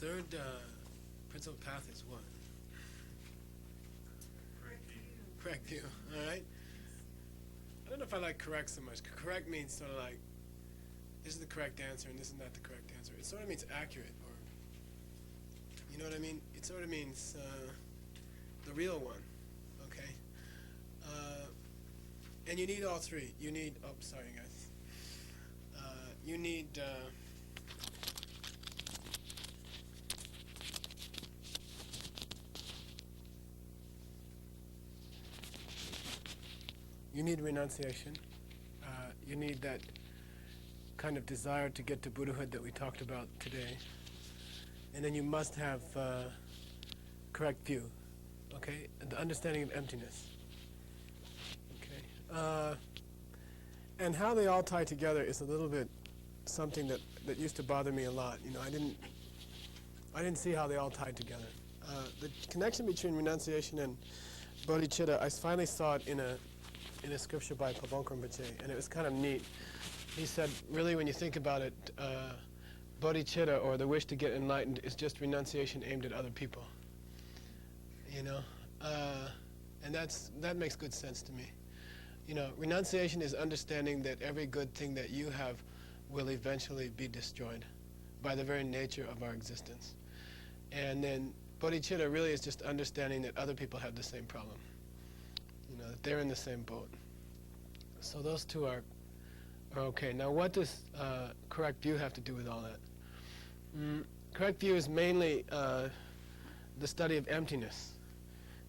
third principal path is what? Correct view. All right. I don't know if I like correct so much. Correct means sort of like this is the correct answer and this is not the correct answer. It sort of means accurate, or you know what I mean. It sort of means the real one. Okay. And you need all three. You need. Oh, sorry, guys. You need. You need renunciation. You need that kind of desire to get to Buddhahood that we talked about today. And then you must have correct view, okay? The understanding of emptiness, okay? And how they all tie together is a little bit something that used to bother me a lot. You know, I didn't see how they all tied together. The connection between renunciation and bodhicitta, I finally saw it in a scripture by Pabongkar Rinpoche, and it was kind of neat. He said, really, when you think about it, bodhicitta, or the wish to get enlightened, is just renunciation aimed at other people. You know, and that makes good sense to me. You know, renunciation is understanding that every good thing that you have will eventually be destroyed by the very nature of our existence. And then bodhicitta really is just understanding that other people have the same problem. You know, that they're in the same boat. So those two are okay. Now what does correct view have to do with all that? Correct view is mainly the study of emptiness.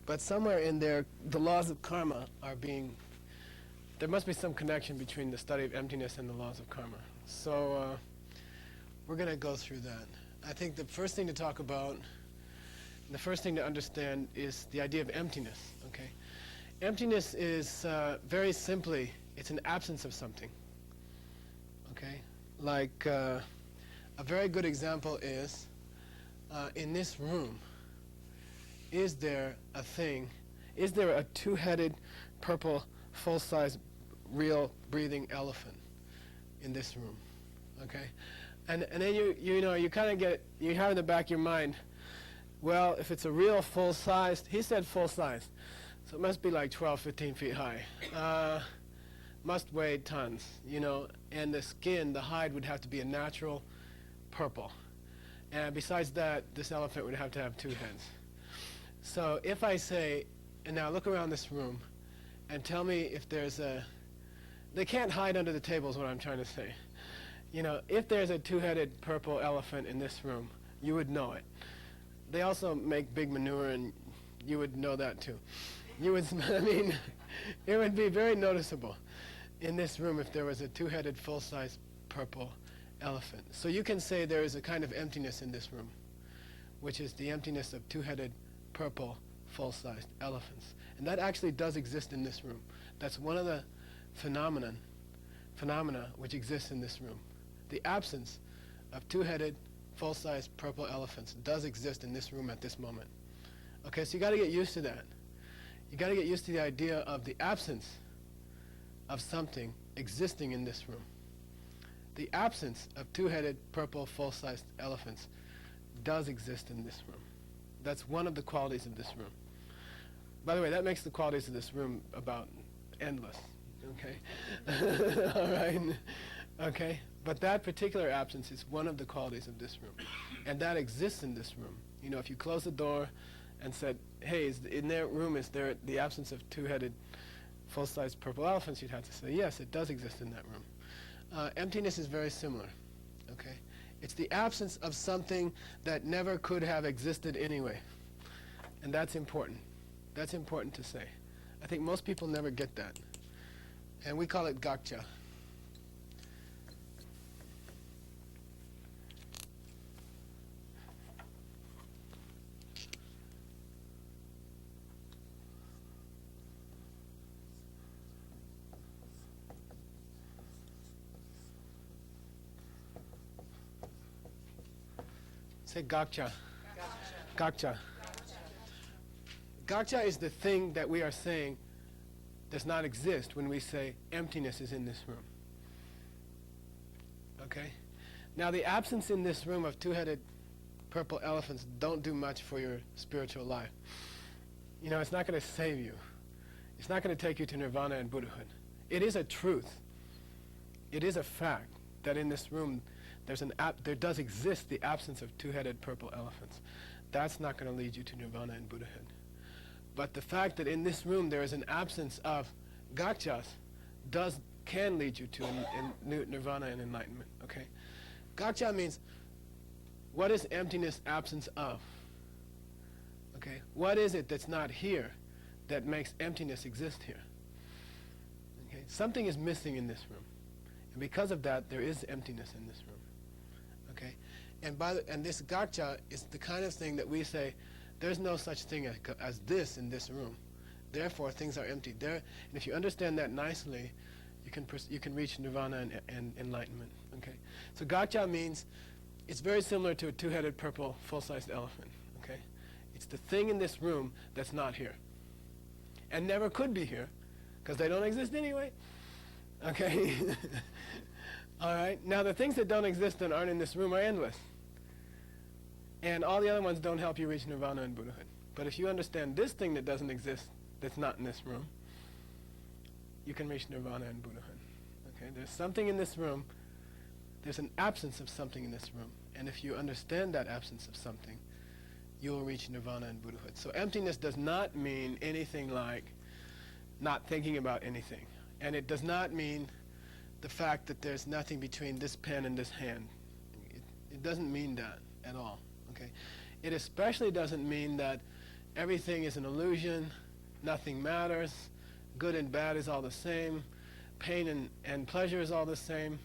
But somewhere in there, the laws of karma are being... There must be some connection between the study of emptiness and the laws of karma. So we're going to go through that. I think the first thing to talk about, the first thing to understand is the idea of emptiness, okay? Emptiness is, very simply, it's an absence of something, okay? Like, a very good example is, in this room, is there a thing, is there a two-headed, purple, full-size, real, breathing elephant in this room, okay? And then you know, you kind of get, you have in the back of your mind, well, if it's a real full-sized, he said full-sized, so it must be like 12, 15 feet high. Must weigh tons, you know, and the skin, the hide would have to be a natural purple. And besides that, this elephant would have to have two heads. So if I say, and now look around this room, and tell me if there's a, they can't hide under the table is what I'm trying to say. You know, if there's a two-headed purple elephant in this room, you would know it. They also make big manure, and you would know that too. You would, I mean, it would be very noticeable in this room if there was a two-headed, full-size purple elephant. So you can say there is a kind of emptiness in this room, which is the emptiness of two-headed, purple, full-sized elephants. And that actually does exist in this room. That's one of the phenomena which exists in this room. The absence of two-headed, full-sized purple elephants does exist in this room at this moment. Okay, so you got to get used to that. You got to get used to the idea of the absence of something existing in this room. The absence of two-headed, purple, full-sized elephants does exist in this room. That's one of the qualities of this room. By the way, that makes the qualities of this room about endless, okay? All right, okay? But that particular absence is one of the qualities of this room. And that exists in this room. You know, if you close the door and said, hey, in their room, is there the absence of two-headed, full-sized purple elephants, you'd have to say, yes, it does exist in that room. Emptiness is very similar, okay? It's the absence of something that never could have existed anyway. And that's important. That's important to say. I think most people never get that. And we call it gakcha. Say gakcha. Gakcha. Gakcha is the thing that we are saying does not exist when we say emptiness is in this room. Okay? Now the absence in this room of two-headed purple elephants don't do much for your spiritual life. You know, it's not going to save you. It's not going to take you to nirvana and Buddhahood. It is a truth. It is a fact that in this room there does exist the absence of two-headed purple elephants. That's not going to lead you to nirvana and Buddhahood. But the fact that in this room there is an absence of gakchas can lead you to nirvana and enlightenment. Okay, gakcha means what is emptiness absence of? Okay, what is it that's not here that makes emptiness exist here? Okay, something is missing in this room, and because of that, there is emptiness in this room. Okay, and this gakcha is the kind of thing that we say, there's no such thing as this in this room. Therefore, things are empty. And if you understand that nicely, you can reach nirvana and enlightenment. Okay, so gakcha means it's very similar to a two-headed purple full-sized elephant. Okay, it's the thing in this room that's not here, and never could be here, because they don't exist anyway. Okay. All right. Now the things that don't exist and aren't in this room are endless, and all the other ones don't help you reach nirvana and Buddhahood. But if you understand this thing that doesn't exist, that's not in this room, you can reach nirvana and Buddhahood. Okay. There's something in this room. There's an absence of something in this room, and if you understand that absence of something, you will reach nirvana and Buddhahood. So emptiness does not mean anything like not thinking about anything, and it does not mean the fact that there's nothing between this pen and this hand. It doesn't mean that at all. Okay, it especially doesn't mean that everything is an illusion, nothing matters, good and bad is all the same, pain and pleasure is all the same.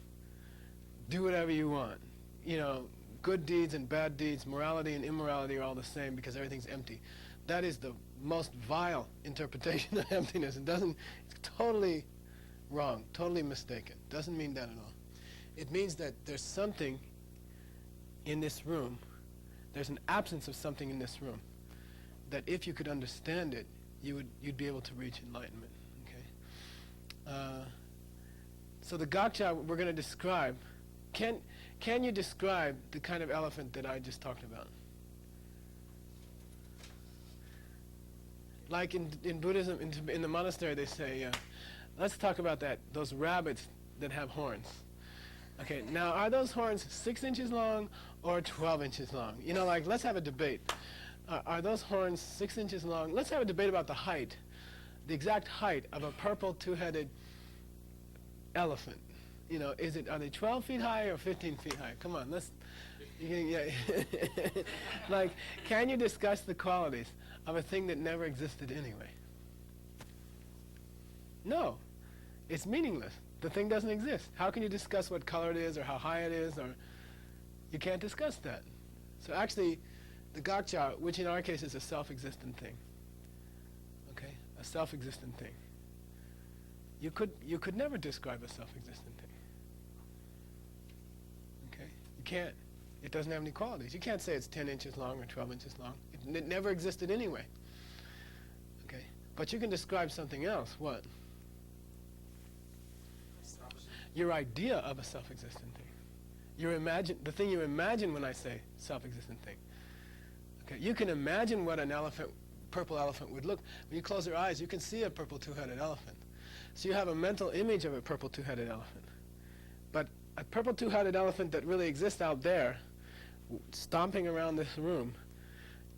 Do whatever you want. You know, good deeds and bad deeds, morality and immorality are all the same because everything's empty. That is the most vile interpretation of emptiness. It's totally wrong, totally mistaken. Doesn't mean that at all. It means that there's something in this room, there's an absence of something in this room, that if you could understand it, you'd be able to reach enlightenment. Okay. So the gakcha we're going to describe. Can you describe the kind of elephant that I just talked about? Like in Buddhism, in the monastery, they say, let's talk about those rabbits that have horns. Okay, now are those horns 6 inches long or 12 inches long? You know, like, let's have a debate. Are those horns 6 inches long? Let's have a debate about the height, the exact height of a purple two-headed elephant. You know, are they 12 feet high or 15 feet high? Come on, like, can you discuss the qualities of a thing that never existed anyway? No, it's meaningless. The thing doesn't exist. How can you discuss what color it is or how high it is, or you can't discuss that. So actually, the gakcha, which in our case is a self-existent thing, okay, a self-existent thing, you could never describe a self-existent thing. Can't. It doesn't have any qualities. You can't say it's 10 inches long or 12 inches long. It never existed anyway. Okay, but you can describe something else. What? Your idea of a self-existent thing. The thing you imagine when I say self-existent thing. Okay, you can imagine what an purple elephant would look. When you close your eyes, you can see a purple two-headed elephant. So you have a mental image of a purple two-headed elephant. But a purple two-headed elephant that really exists out there, stomping around this room,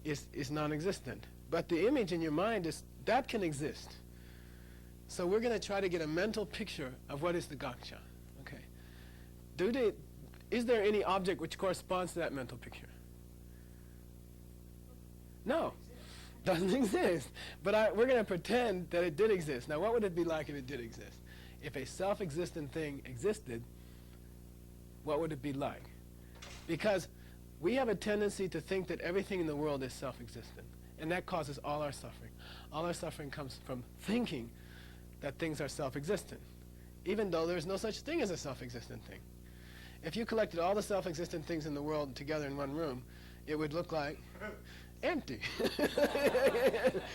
is non-existent. But the image in your mind that can exist. So we're going to try to get a mental picture of what is the gakcha. Okay. Is there any object which corresponds to that mental picture? No, doesn't exist. But we're going to pretend that it did exist. Now, what would it be like if it did exist? If a self-existent thing existed, what would it be like? Because we have a tendency to think that everything in the world is self-existent, and that causes all our suffering. All our suffering comes from thinking that things are self-existent, even though there's no such thing as a self-existent thing. If you collected all the self-existent things in the world together in one room, it would look like empty,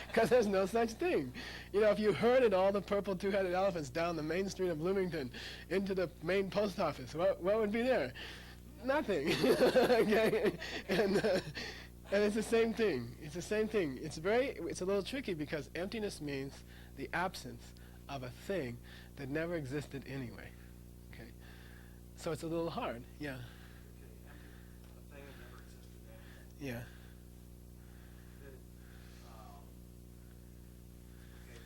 because there's no such thing. You know, if you herded all the purple two-headed elephants down the main street of Bloomington into the main post office, what would be there? Nothing. Okay, and it's the same thing. It's the same thing. It's a little tricky because emptiness means the absence of a thing that never existed anyway. Okay, so it's a little hard. Yeah. Okay, empty, a thing that never existed anyway. Yeah. Okay,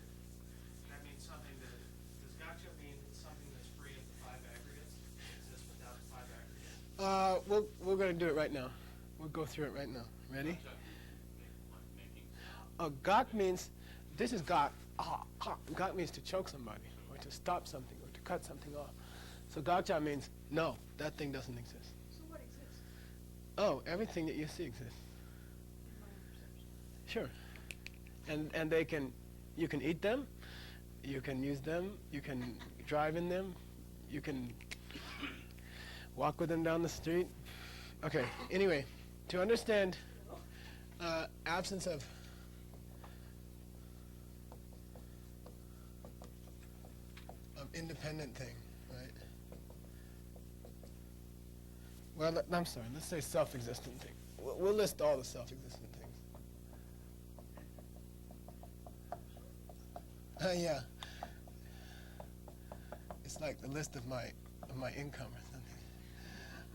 that means something that, does gotcha mean something that's free of the five aggregates? Exists without the five aggregates? We're going to do it right now. We'll go through it right now. Ready? Gok means, this is gok. Gok means to choke somebody, or to stop something, or to cut something off. So gokcha means, no, that thing doesn't exist. So what exists? Oh, everything that you see exists. In my own perception. Sure. And you can eat them, you can use them, you can drive in them, you can walk with them down the street. Okay, anyway, to understand absence of independent thing, right? Well, I'm sorry, let's say self-existent thing. We'll list all the self-existent things. Yeah. It's like the list of my income or something.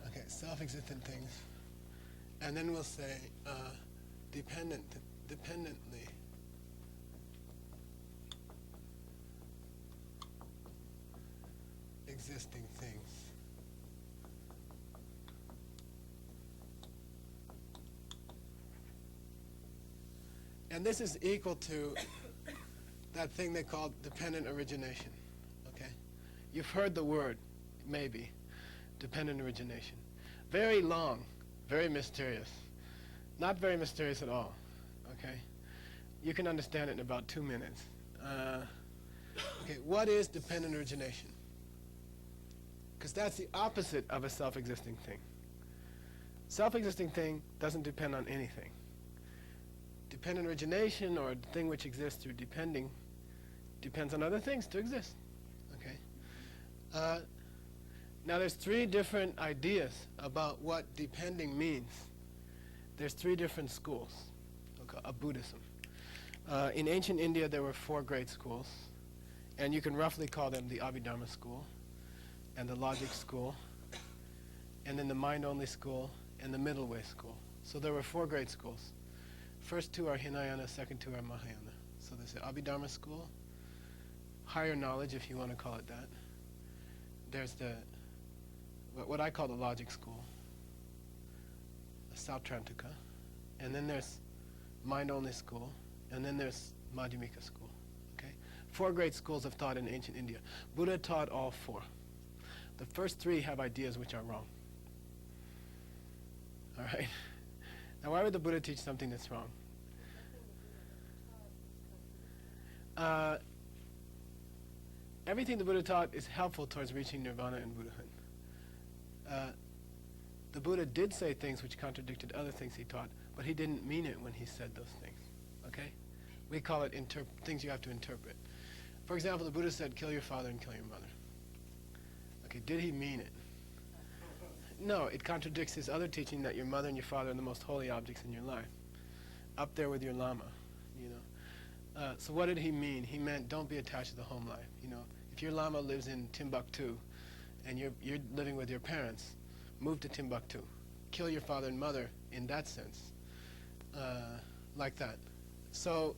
Okay, self-existent things. And then we'll say dependently existing things. And this is equal to that thing they call dependent origination. Okay? You've heard the word, maybe, dependent origination. Very long, very mysterious. Not very mysterious at all. Okay? You can understand it in about 2 minutes. Okay, what is dependent origination? Because that's the opposite of a self-existing thing. Self-existing thing doesn't depend on anything. Dependent origination, or the thing which exists through depending, depends on other things to exist. Okay. Now there's 3 different ideas about what depending means. There's 3 different schools of Buddhism. In ancient India, there were 4 great schools, and you can roughly call them the Abhidharma school, and the logic school, and then the mind-only school, and the middle way school. So there were 4 great schools. First 2 are Hinayana, second 2 are Mahayana. So there's the Abhidharma school, higher knowledge, if you want to call it that. There's what I call the logic school, Sautrantika, and then there's mind-only school, and then there's Madhyamika school. Okay, 4 great schools of thought in ancient India. Buddha taught all 4. The first 3 have ideas which are wrong. All right. Now, why would the Buddha teach something that's wrong? Everything the Buddha taught is helpful towards reaching nirvana and Buddhahood. The Buddha did say things which contradicted other things he taught, but he didn't mean it when he said those things. Okay? We call it things you have to interpret. For example, the Buddha said, kill your father and kill your mother. Okay, did he mean it? No, it contradicts his other teaching that your mother and your father are the most holy objects in your life. Up there with your lama, you know. So what did he mean? He meant don't be attached to the home life. You know, if your lama lives in Timbuktu and you're living with your parents, move to Timbuktu. Kill your father and mother in that sense. Like that. So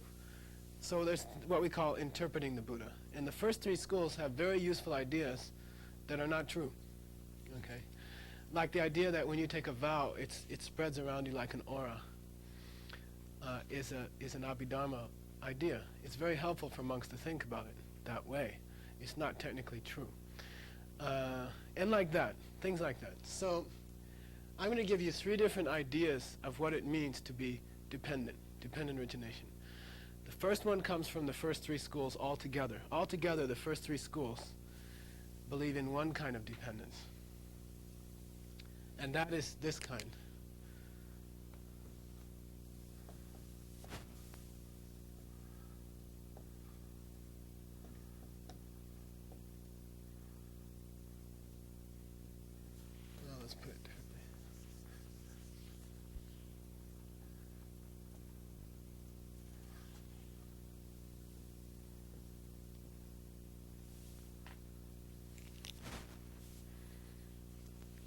there's what we call interpreting the Buddha. And the first 3 schools have very useful ideas that are not true. Okay? Like the idea that when you take a vow, it spreads around you like an aura, is an Abhidharma idea. It's very helpful for monks to think about it that way. It's not technically true. And like that, things like that. So I'm going to give you 3 different ideas of what it means to be dependent origination. The first one comes from the first 3 schools altogether. Altogether, the first 3 schools believe in one kind of dependence. And that is this kind. Well, let's put it differently.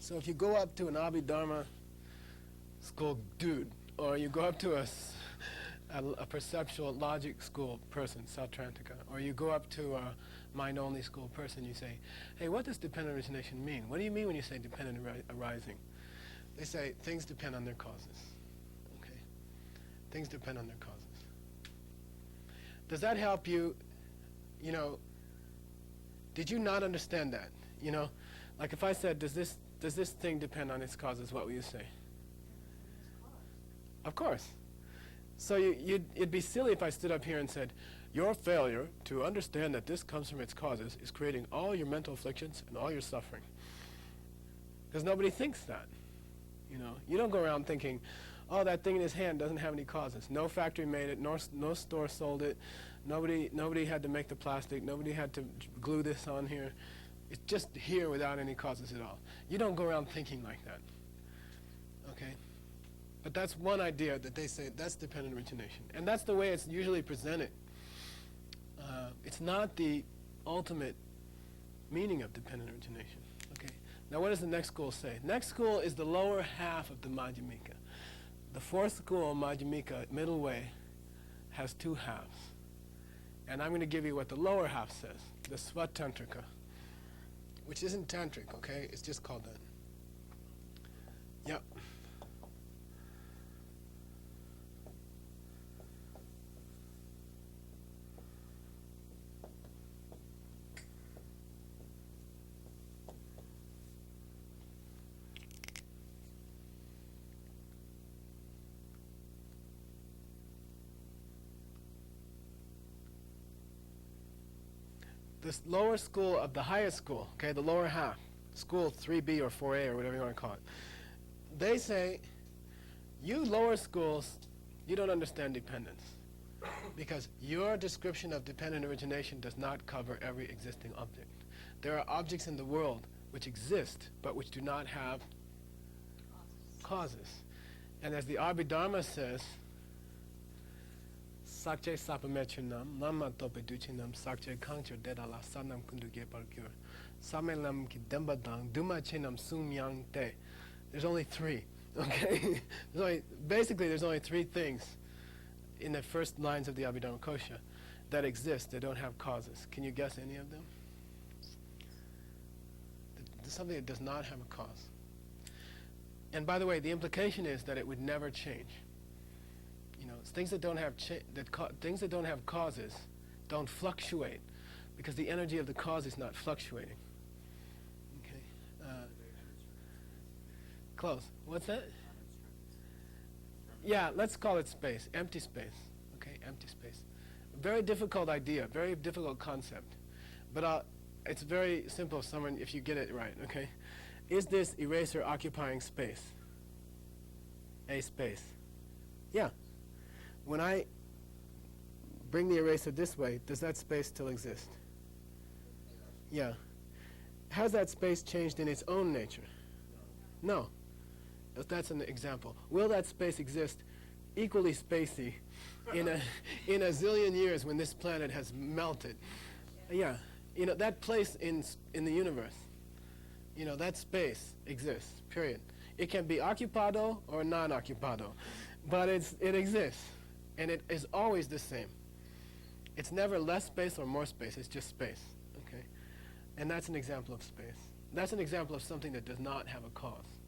So if you go up to an Abhidharma school dude, or you go up to a perceptual logic school person, Sautrantika, or you go up to a mind-only school person, you say, hey, what does dependent origination mean? What do you mean when you say dependent arising? They say things depend on their causes. Okay? Things depend on their causes. Does that help you? You know, did you not understand that? You know, like if I said, does this thing depend on its causes, what will you say? Of course. So it'd be silly if I stood up here and said, your failure to understand that this comes from its causes is creating all your mental afflictions and all your suffering. Because nobody thinks that. You know, you don't go around thinking, oh, that thing in his hand doesn't have any causes. No factory made it, no store sold it. Nobody had to make the plastic. Nobody had to glue this on here. It's just here without any causes at all. You don't go around thinking like that. Okay? But that's one idea that they say, that's dependent origination. And that's the way it's usually presented. It's not the ultimate meaning of dependent origination. Okay? Now what does the next school say? Next school is the lower half of the Madhyamika. The fourth school, Madhyamika, middle way, has two halves. And I'm going to give you what the lower half says, the Svatantrika, which isn't tantric, okay? It's just called that. Yep. This lower school of the highest school, okay, the lower half, school 3B or 4A or whatever you want to call it, they say, you lower schools, you don't understand dependence. Because your description of dependent origination does not cover every existing object. There are objects in the world which exist, but which do not have causes. And as the Abhidharma says, Sakche sapamechinam, nama tope duchinam, sakche kangchur dedala, sanam kunduge parkur, samelam ki dembadang, duma chinam sum yang te. There's only three, okay? There's only three things in the first lines of the Abhidharma Kosha that exist, that don't have causes. Can you guess any of them? There's something that does not have a cause. And by the way, the implication is that it would never change. You know, things that don't have things that don't have causes don't fluctuate because the energy of the cause is not fluctuating. Okay. Close. What's that? Yeah, let's call it space, empty space. Okay, empty space. Very difficult idea, very difficult concept, but it's very simple. If you get it right. Okay, is this eraser occupying space? A space. Yeah. When I bring the eraser this way, does that space still exist? Yeah. Has that space changed in its own nature? No. That's an example. Will that space exist equally spacey in a zillion years when this planet has melted? Yeah. You know, that place in the universe, you know, that space exists, period. It can be occupado or non-occupado, but it exists. And it is always the same. It's never less space or more space. It's just space. Okay? And that's an example of space. That's an example of something that does not have a cause.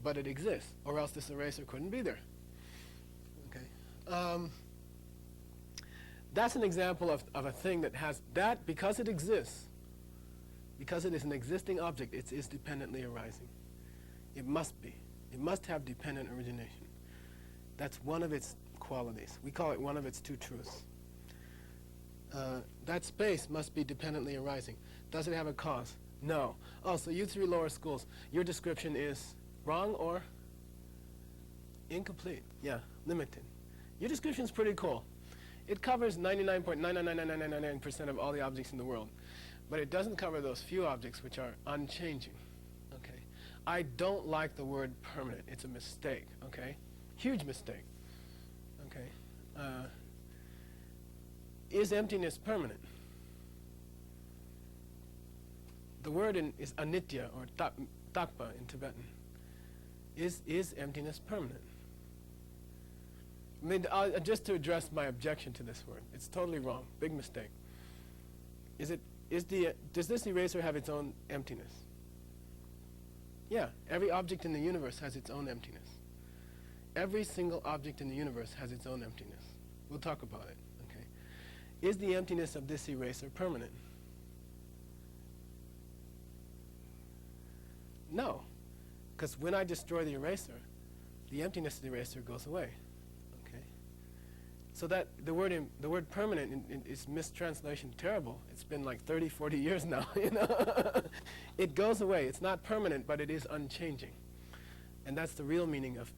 But it exists, or else this eraser couldn't be there. Okay? That's an example of a thing that has that, because it exists, because it is an existing object, it is dependently arising. It must be. It must have dependent origination. That's one of its qualities. We call it one of its two truths. That space must be dependently arising. Does it have a cause? No. Oh, so you three lower schools, your description is wrong or incomplete? Yeah, limited. Your description is pretty cool. It covers 99.99999% of all the objects in the world, but it doesn't cover those few objects which are unchanging. Okay. I don't like the word permanent. It's a mistake. Okay. Huge mistake. Okay. Is emptiness permanent? The word is anitya or Takpa in Tibetan. Is emptiness permanent? I mean, just to address my objection to this word, it's totally wrong, big mistake. Does this eraser have its own emptiness? Yeah, every object in the universe has its own emptiness. Every single object in the universe has its own emptiness. We'll talk about it, okay? Is the emptiness of this eraser permanent? No, because when I destroy the eraser, the emptiness of the eraser goes away. Okay, so that the word permanent is mistranslation terrible. It's been like 30, 40 years now. You know, it goes away. It's not permanent, but it is unchanging, and that's the real meaning of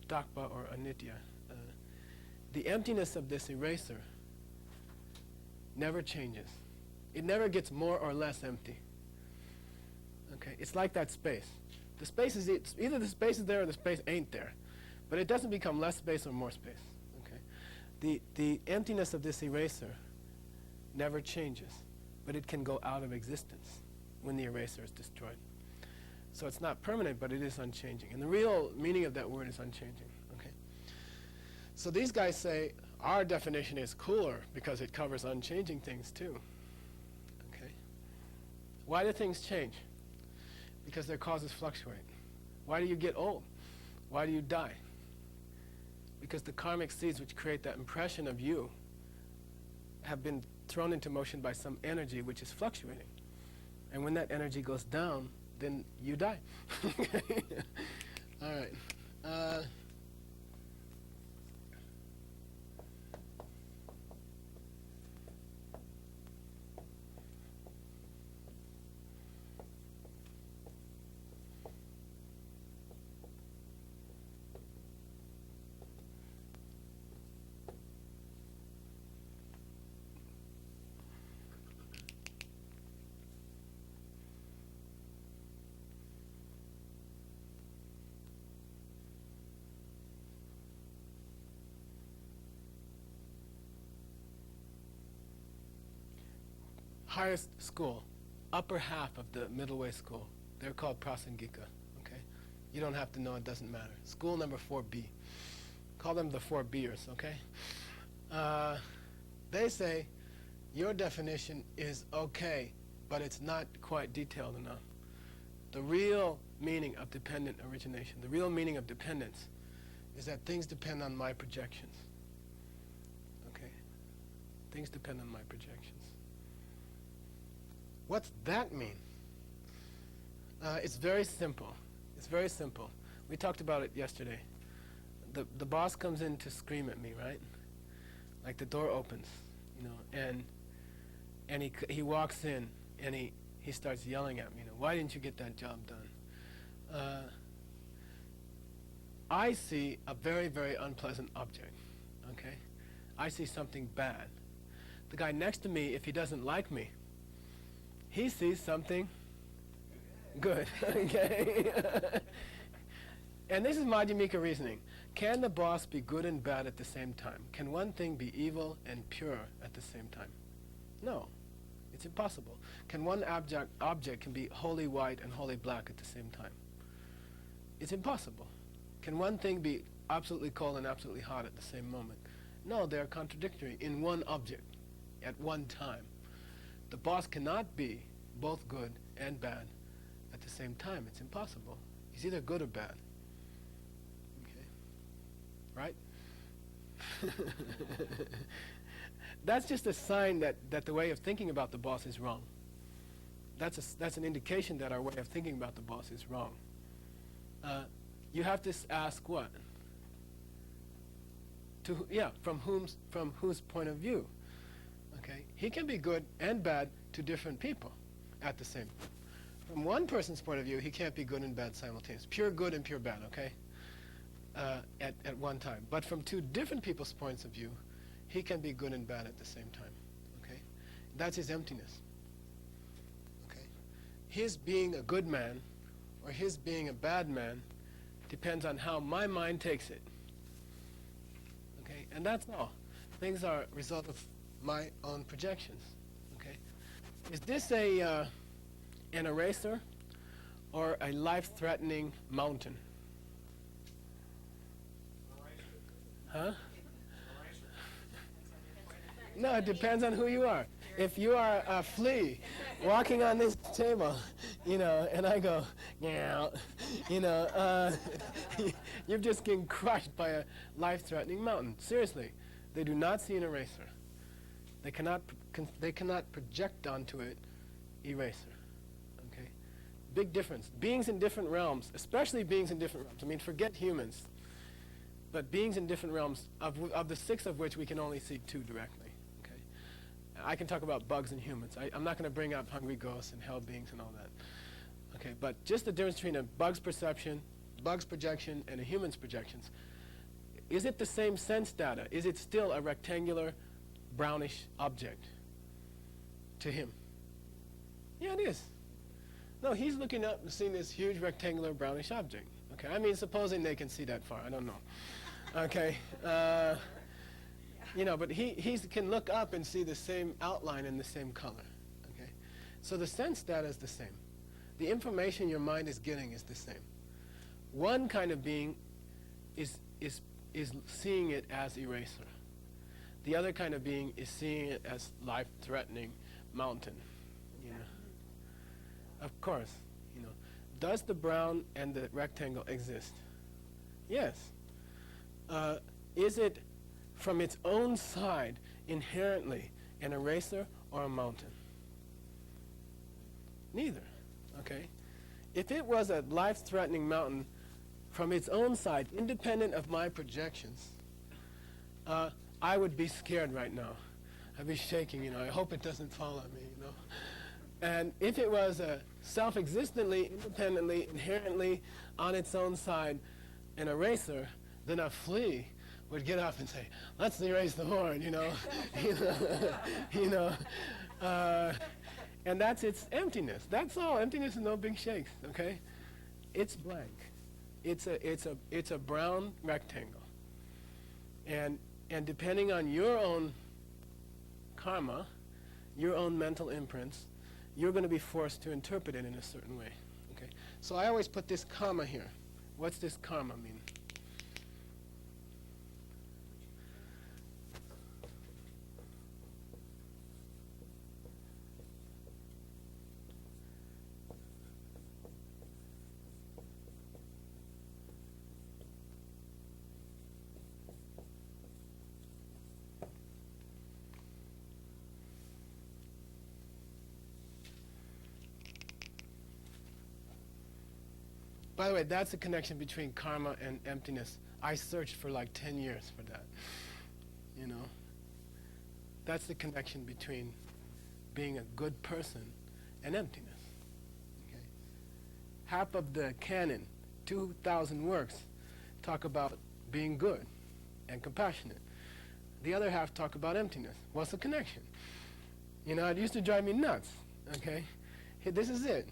Takpa or Anitya. The emptiness of this eraser never changes. It never gets more or less empty. Okay, it's like that space. The space is either the space is there or the space ain't there, but it doesn't become less space or more space. Okay, the emptiness of this eraser never changes, but it can go out of existence when the eraser is destroyed. So it's not permanent, but it is unchanging, and the real meaning of that word is unchanging. Okay, so these guys say our definition is cooler because it covers unchanging things too. Okay, why do things change? Because their causes fluctuate. Why do you get old? Why do you die? Because the karmic seeds which create that impression of you have been thrown into motion by some energy which is fluctuating. And when that energy goes down, then you die. All right. Highest school, upper half of the middle way school. They're called prasangika, okay? You don't have to know, it doesn't matter. School number 4B. Call them the 4Bers, okay? They say your definition is okay, but it's not quite detailed enough. The real meaning of dependent origination, the real meaning of dependence, is that things depend on my projections. Okay? Things depend on my projections. What's that mean? It's very simple. It's very simple. We talked about it yesterday. The boss comes in to scream at me, right? Like the door opens, you know, and he walks in and he starts yelling at me. You know, why didn't you get that job done? I see a very, very unpleasant object. Okay, I see something bad. The guy next to me, if he doesn't like me, he sees something good. Okay. And this is Madhyamika reasoning. Can the boss be good and bad at the same time? Can one thing be evil and pure at the same time? No, it's impossible. Can one object can be wholly white and wholly black at the same time? It's impossible. Can one thing be absolutely cold and absolutely hot at the same moment? No, they are contradictory in one object at one time. The boss cannot be both good and bad at the same time. It's impossible. He's either good or bad. Okay? Right? That's just a sign that the way of thinking about the boss is wrong. That's an indication that our way of thinking about the boss is wrong. You have to ask what? From whose point of view? Okay, he can be good and bad to different people at the same time. From one person's point of view, he can't be good and bad simultaneously. Pure good and pure bad, okay? At one time. But from two different people's points of view, he can be good and bad at the same time. Okay? That's his emptiness. Okay? His being a good man or his being a bad man depends on how my mind takes it. Okay? And that's all. Things are a result of my own projections. Okay? Is this an eraser or a life-threatening mountain? Huh? No, it depends on who you are. If you are a flea walking on this table, and I go, meow, you're just getting crushed by a life-threatening mountain. Seriously, they do not see an eraser. They cannot project onto it eraser. Okay, big difference. Beings in different realms, especially beings in different realms. I mean, forget humans, but beings in different realms, of the 6 of which we can only see 2 directly. I can talk about bugs and humans. I'm not going to bring up hungry ghosts and hell beings and all that. Okay, but just the difference between a bug's perception, bug's projection, and a human's projections. Is it the same sense data? Is it still a rectangular, brownish object to him? Yeah, it is. No, he's looking up and seeing this huge rectangular, brownish object. Okay, I mean, supposing they can see that far. I don't know. Okay. But he can look up and see the same outline and the same color. Okay, so the sense data is the same. The information your mind is getting is the same. One kind of being is seeing it as eraser. The other kind of being is seeing it as life-threatening mountain. Of course, does the brown and the rectangle exist? Yes. Is it from its own side inherently an eraser or a mountain? Neither. Okay? If it was a life-threatening mountain from its own side, independent of my projections, I would be scared right now. I'd be shaking, I hope it doesn't fall on me, And if it was a self-existently, independently, inherently on its own side an eraser, then a flea would get up and say, let's erase the horn, and that's its emptiness. That's all. Emptiness is no big shakes, okay? It's blank. It's a brown rectangle. And depending on your own karma, your own mental imprints, you're going to be forced to interpret it in a certain way, okay? So I always put this comma here. What's this karma mean? By the way, that's the connection between karma and emptiness. I searched for like 10 years for that. That's the connection between being a good person and emptiness. Okay? Half of the canon, 2,000 works, talk about being good and compassionate. The other half talk about emptiness. What's the connection? It used to drive me nuts. Okay? Hey, this is it.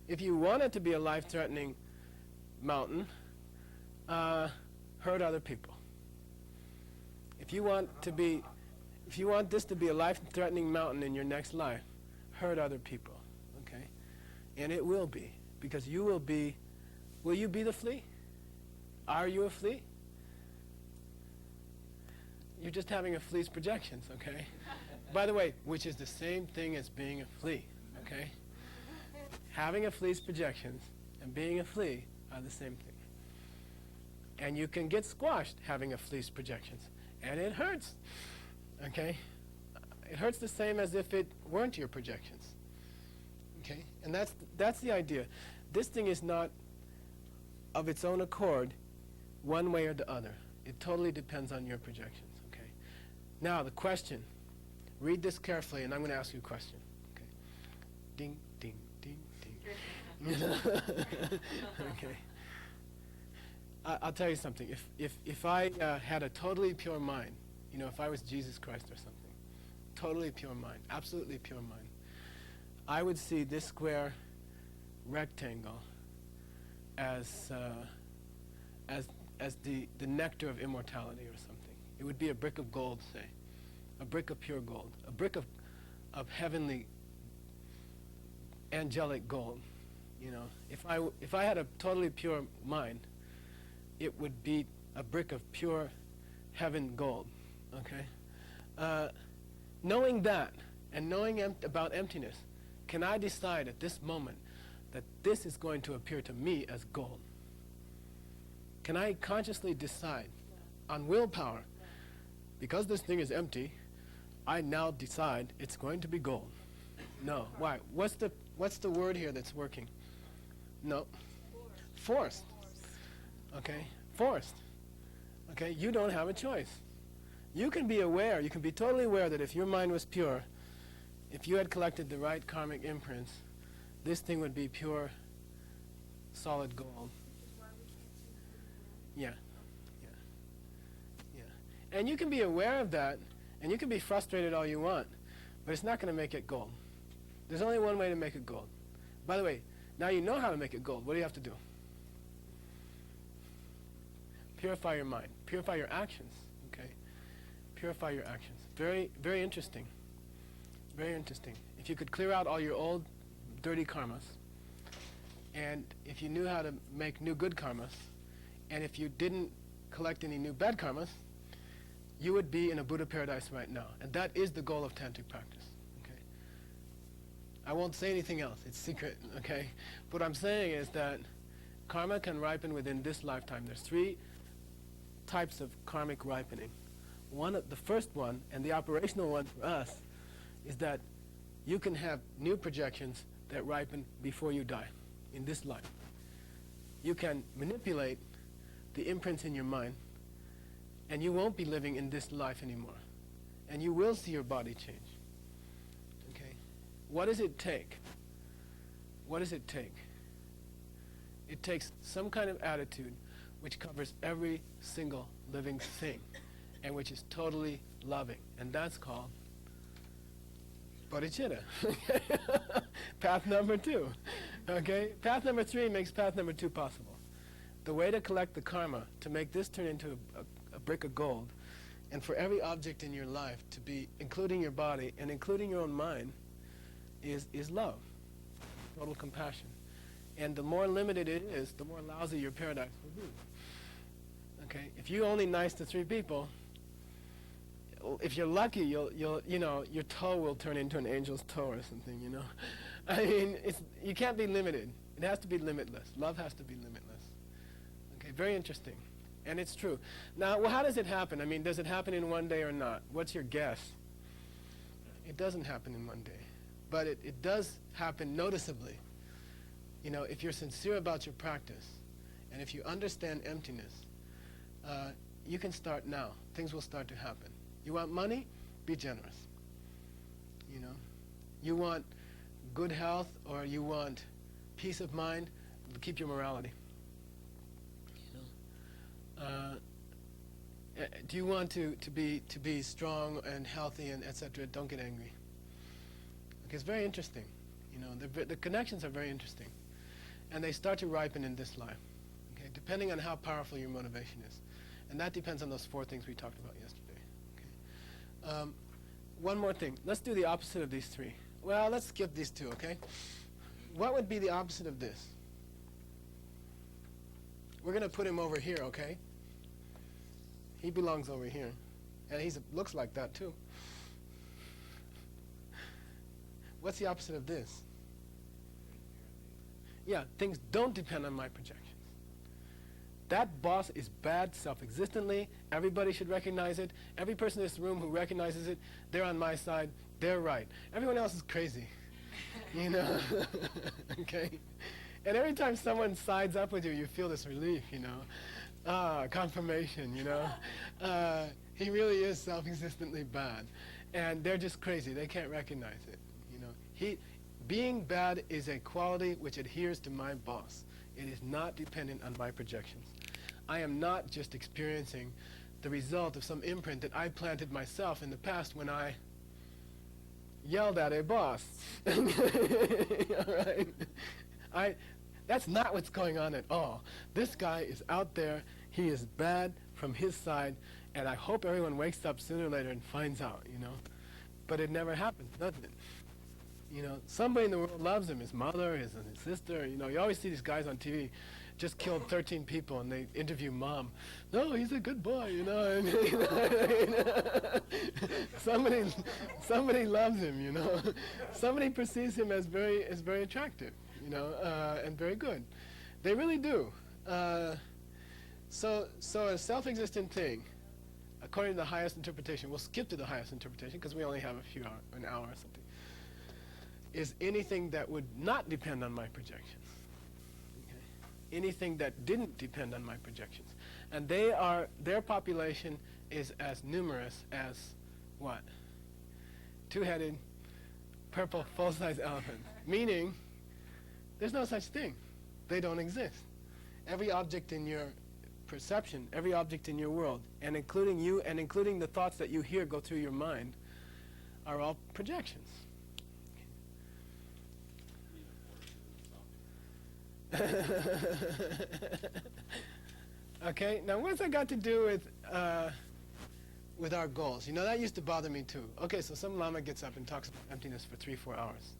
If you want it to be a life-threatening mountain, hurt other people. If you want this to be a life-threatening mountain in your next life, hurt other people, okay? And it will be, because you will be. Will you be the flea? Are you a flea? You're just having a flea's projections, okay? By the way, which is the same thing as being a flea, okay? Having a flea's projections and being a flea are the same thing. And you can get squashed having a flea's projections. And it hurts, okay? It hurts the same as if it weren't your projections, okay? And that's the idea. This thing is not of its own accord one way or the other. It totally depends on your projections, okay? Now, the question. Read this carefully, and I'm going to ask you a question, okay? Ding, ding, ding, ding. Okay. I'll tell you something. If I had a totally pure mind, if I was Jesus Christ or something, totally pure mind, absolutely pure mind, I would see this square rectangle as the nectar of immortality or something. It would be a brick of gold, say, a brick of pure gold, a brick of heavenly angelic gold. You know, if I had a totally pure mind, it would be a brick of pure heaven gold. Okay. Knowing that and knowing about emptiness, can I decide at this moment that this is going to appear to me as gold? Can I consciously decide on willpower, because this thing is empty, I now decide it's going to be gold? No. Why? What's the word here that's working? No. Forced. Okay. Forced. Okay. You don't have a choice. You can be aware, you can be totally aware that if your mind was pure, if you had collected the right karmic imprints, this thing would be pure, solid gold. Yeah. Yeah. Yeah. And you can be aware of that, and you can be frustrated all you want, but it's not going to make it gold. There's only one way to make it gold. By the way, now you know how to make it gold. What do you have to do? Purify your mind. Purify your actions. Okay? Purify your actions. Very, very interesting. Very interesting. If you could clear out all your old dirty karmas, and if you knew how to make new good karmas, and if you didn't collect any new bad karmas, you would be in a Buddha paradise right now. And that is the goal of tantric practice. Okay? I won't say anything else. It's secret. Okay? What I'm saying is that karma can ripen within this lifetime. There's 3 types of karmic ripening. The first one, and the operational one for us, is that you can have new projections that ripen before you die in this life. You can manipulate the imprints in your mind, and you won't be living in this life anymore. And you will see your body change. Okay? What does it take? What does it take? It takes some kind of attitude which covers every single living thing, and which is totally loving. And that's called bodhicitta. Path number 2. Okay? Path number 3 makes path number 2 possible. The way to collect the karma, to make this turn into a brick of gold, and for every object in your life to be, including your body and including your own mind, is love, total compassion. And the more limited it is, the more lousy your paradise will be. Okay? If you're only nice to 3 people, if you're lucky, you'll your toe will turn into an angel's toe or something, you know. I mean, you can't be limited. It has to be limitless. Love has to be limitless. Okay, very interesting. And it's true. Now, well, how does it happen? I mean, does it happen in one day or not? What's your guess? It doesn't happen in one day. But it does happen noticeably. You know, if you're sincere about your practice, and if you understand emptiness, you can start now. Things will start to happen. You want money? Be generous. You know, you want good health, or you want peace of mind? Keep your morality. You know, do you want to be strong and healthy and etc.? Don't get angry. Okay, it's very interesting. You know, the connections are very interesting, and they start to ripen in this life. Okay, depending on how powerful your motivation is, and that depends on those 4 things we talked about yesterday. One more thing. Let's do the opposite of these 3. Well, let's skip these 2, okay? What would be the opposite of this? We're going to put him over here, okay? He belongs over here. And he looks like that, too. What's the opposite of this? Yeah, things don't depend on my projections. That boss is bad self-existently. Everybody should recognize it. Every person in this room who recognizes it, they're on my side. They're right. Everyone else is crazy. You know? Okay? And every time someone sides up with you, you feel this relief, you know? Confirmation, you know? He really is self-existently bad. And they're just crazy. They can't recognize it, you know? Being bad is a quality which adheres to my boss. It is not dependent on my projections. I am not just experiencing the result of some imprint that I planted myself in the past when I yelled at a boss. All right? That's not what's going on at all. This guy is out there. He is bad from his side, and I hope everyone wakes up sooner or later and finds out, you know. But it never happens, doesn't it? You know, somebody in the world loves him, his mother, his sister. You know, you always see these guys on TV just killed 13 people, and they interview mom. No, he's a good boy, you know. And, somebody loves him, you know. Somebody perceives him as very attractive, you know, and very good. They really do. So a self-existent thing, according to the highest interpretation, we'll skip to the highest interpretation because we only have an hour or something, is anything that would not depend on my projections. Okay? Anything that didn't depend on my projections. And their population is as numerous as what? Two-headed, purple, full-size elephant. Meaning, there's no such thing. They don't exist. Every object in your perception, every object in your world, and including you, and including the thoughts that you hear go through your mind, are all projections. Okay, now what's that got to do with our goals? You know, that used to bother me too. Okay, so some lama gets up and talks about emptiness for 3-4 hours.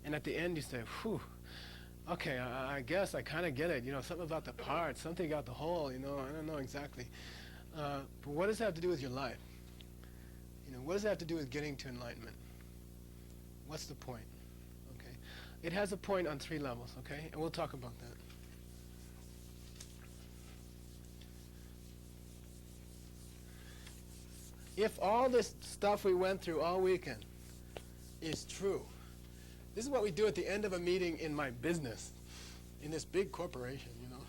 And at the end you say, whew, okay, I guess I kind of get it. You know, something about the parts, something about the whole, you know, I don't know exactly. But what does that have to do with your life? You know, what does that have to do with getting to enlightenment? What's the point? Okay, it has a point on 3 levels, okay? And we'll talk about that. If all this stuff we went through all weekend is true, this is what we do at the end of a meeting in my business, in this big corporation, you know.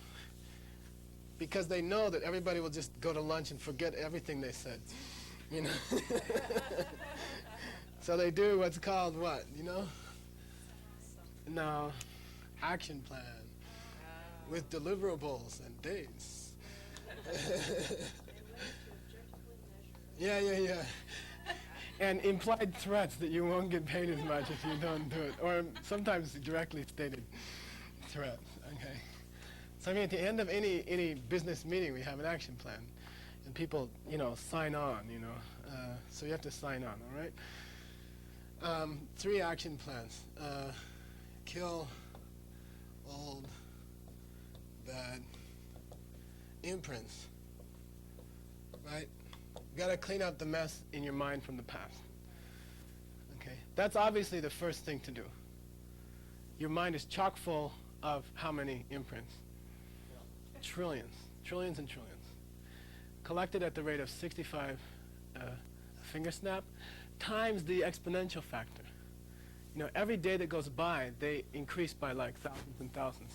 Because they know that everybody will just go to lunch and forget everything they said, you know. So they do what's called what, you know? No, action plan with deliverables and dates. Yeah. And implied threats that you won't get paid as much if you don't do it, or sometimes directly stated threats. Okay. So I mean, at the end of any business meeting, we have an action plan, and people, you know, sign on. You know, so you have to sign on. All right. 3 action plans: kill old bad imprints. Right. You got to clean up the mess in your mind from the past. Okay, that's obviously the first thing to do. Your mind is chock full of how many imprints? Trillions and trillions. Collected at the rate of 65 finger snap times the exponential factor. You know, every day that goes by, they increase by like thousands and thousands.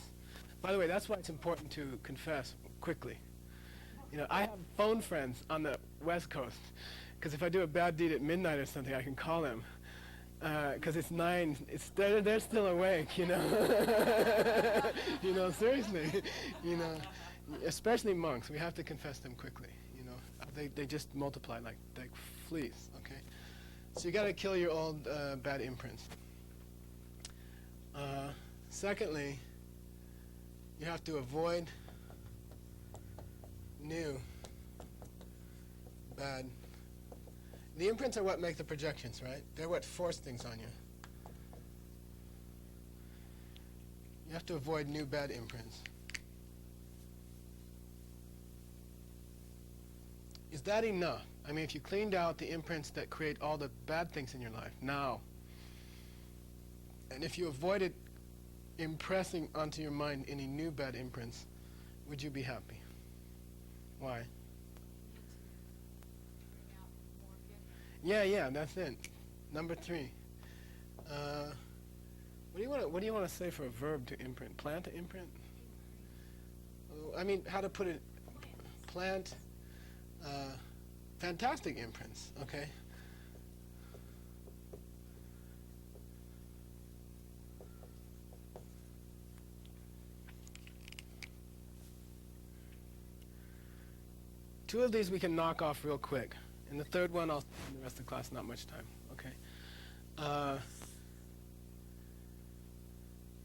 By the way, that's why it's important to confess quickly. You know, I have phone friends on the West Coast, because if I do a bad deed at midnight or something, I can call them, because it's 9. They're still awake, you know. You know, seriously, you know, especially monks. We have to confess them quickly. You know, they just multiply like fleas. Okay, so you got to kill your old bad imprints. Secondly, you have to avoid new bad. The imprints are what make the projections, right? They're what force things on you. You have to avoid new bad imprints. Is that enough? I mean, if you cleaned out the imprints that create all the bad things in your life now, and if you avoided impressing onto your mind any new bad imprints, would you be happy? Why? Yeah, that's it. Number 3. What do you want to say for a verb to imprint? Plant to imprint? I mean, how to put it? Plant. Fantastic imprints. Okay. Two of these we can knock off real quick. And the third one, I'll spend the rest of the class, not much time. Okay.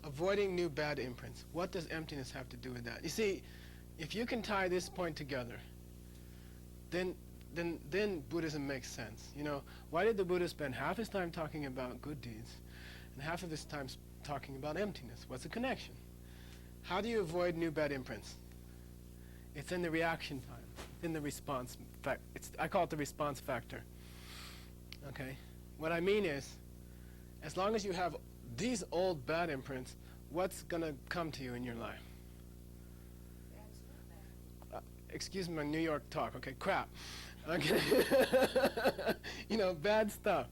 Avoiding new bad imprints. What does emptiness have to do with that? You see, if you can tie this point together, then Buddhism makes sense. You know, why did the Buddha spend half his time talking about good deeds and half of this time talking about emptiness. What's the connection? How do you avoid new bad imprints? It's in the reaction time, in the response. I call it the response factor. Okay? What I mean is, as long as you have these old bad imprints, what's going to come to you in your life? Excuse my New York talk. Okay, crap. Okay. You know, bad stuff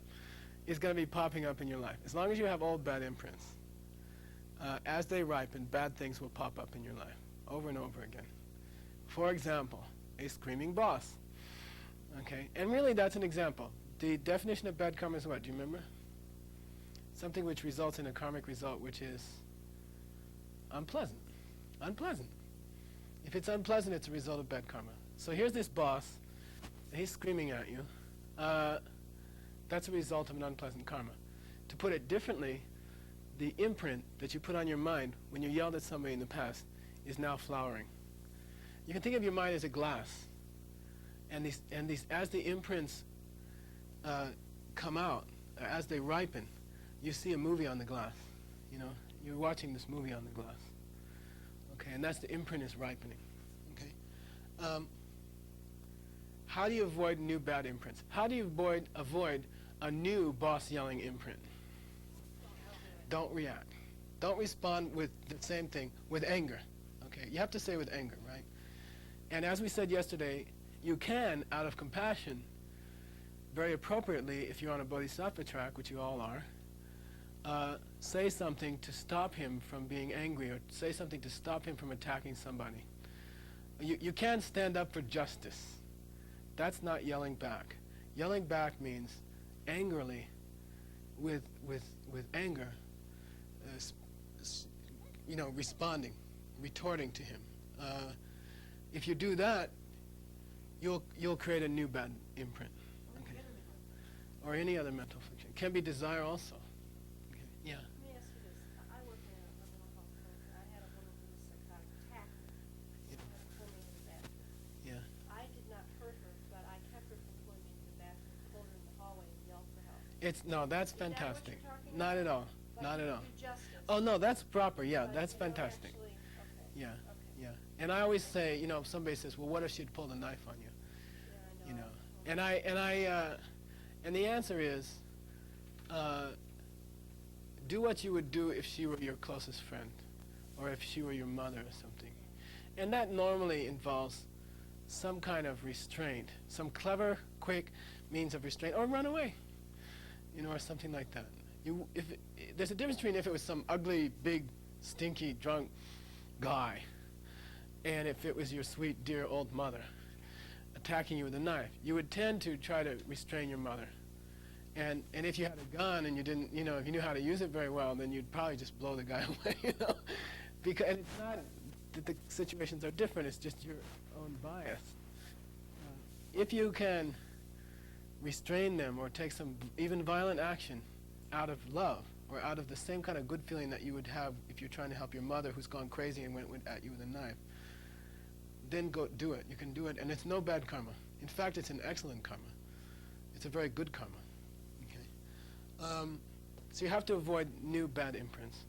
is going to be popping up in your life. As long as you have old bad imprints, as they ripen, bad things will pop up in your life over and over again. For example, a screaming boss. Okay, and really that's an example. The definition of bad karma is what? Do you remember? Something which results in a karmic result which is unpleasant. Unpleasant. If it's unpleasant, it's a result of bad karma. So here's this boss. He's screaming at you. That's a result of an unpleasant karma. To put it differently, the imprint that you put on your mind when you yelled at somebody in the past is now flowering. You can think of your mind as a glass. And these as the imprints come out, as they ripen, you see a movie on the glass. You know, you're watching this movie on the glass. Okay, and that's the imprint is ripening. Okay. How do you avoid new bad imprints? How do you avoid a new boss yelling imprint? Don't react. Don't respond with the same thing, with anger. Okay, you have to say with anger, right? And as we said yesterday, you can, out of compassion, very appropriately, if you're on a bodhisattva track, which you all are, say something to stop him from being angry, or say something to stop him from attacking somebody. You can stand up for justice. That's not yelling back. Yelling back means angrily, with anger, responding, retorting to him. If you do that, you'll create a new bad imprint. Okay. Or any other mental fiction. Can be desire also. Okay. Yeah. Let me ask you this. I work in a mental health clinic. I had a woman who was psychotic attack me. Yeah. And pulled me into the bathroom. Yeah. I did not hurt her, but I kept her from pulling me into the bathroom, pulled her in the hallway and yelled for help. That's Is that what you're fantastic. talking Not at about? all. Like Not you at all. do justice, Oh no, that's proper. Yeah, but that's you don't fantastic. actually- okay. Yeah. Okay. Yeah. And I always say, if somebody says, "Well, what if she'd pulled a knife on you?" Yeah, I know. And the answer is, do what you would do if she were your closest friend, or if she were your mother or something. And that normally involves some kind of restraint, some clever, quick means of restraint, or run away, or something like that. There's a difference between if it was some ugly, big, stinky, drunk guy, and if it was your sweet, dear old mother attacking you with a knife. You would tend to try to restrain your mother. And if you had a gun and you didn't, if you knew how to use it very well, then you'd probably just blow the guy away, Because, and it's not that the situations are different, it's just your own bias. If you can restrain them or take some even violent action out of love, or out of the same kind of good feeling that you would have if you're trying to help your mother who's gone crazy and went at you with a knife, then go do it. You can do it, and it's no bad karma. In fact, it's an excellent karma. It's a very good karma. Okay. So you have to avoid new bad imprints.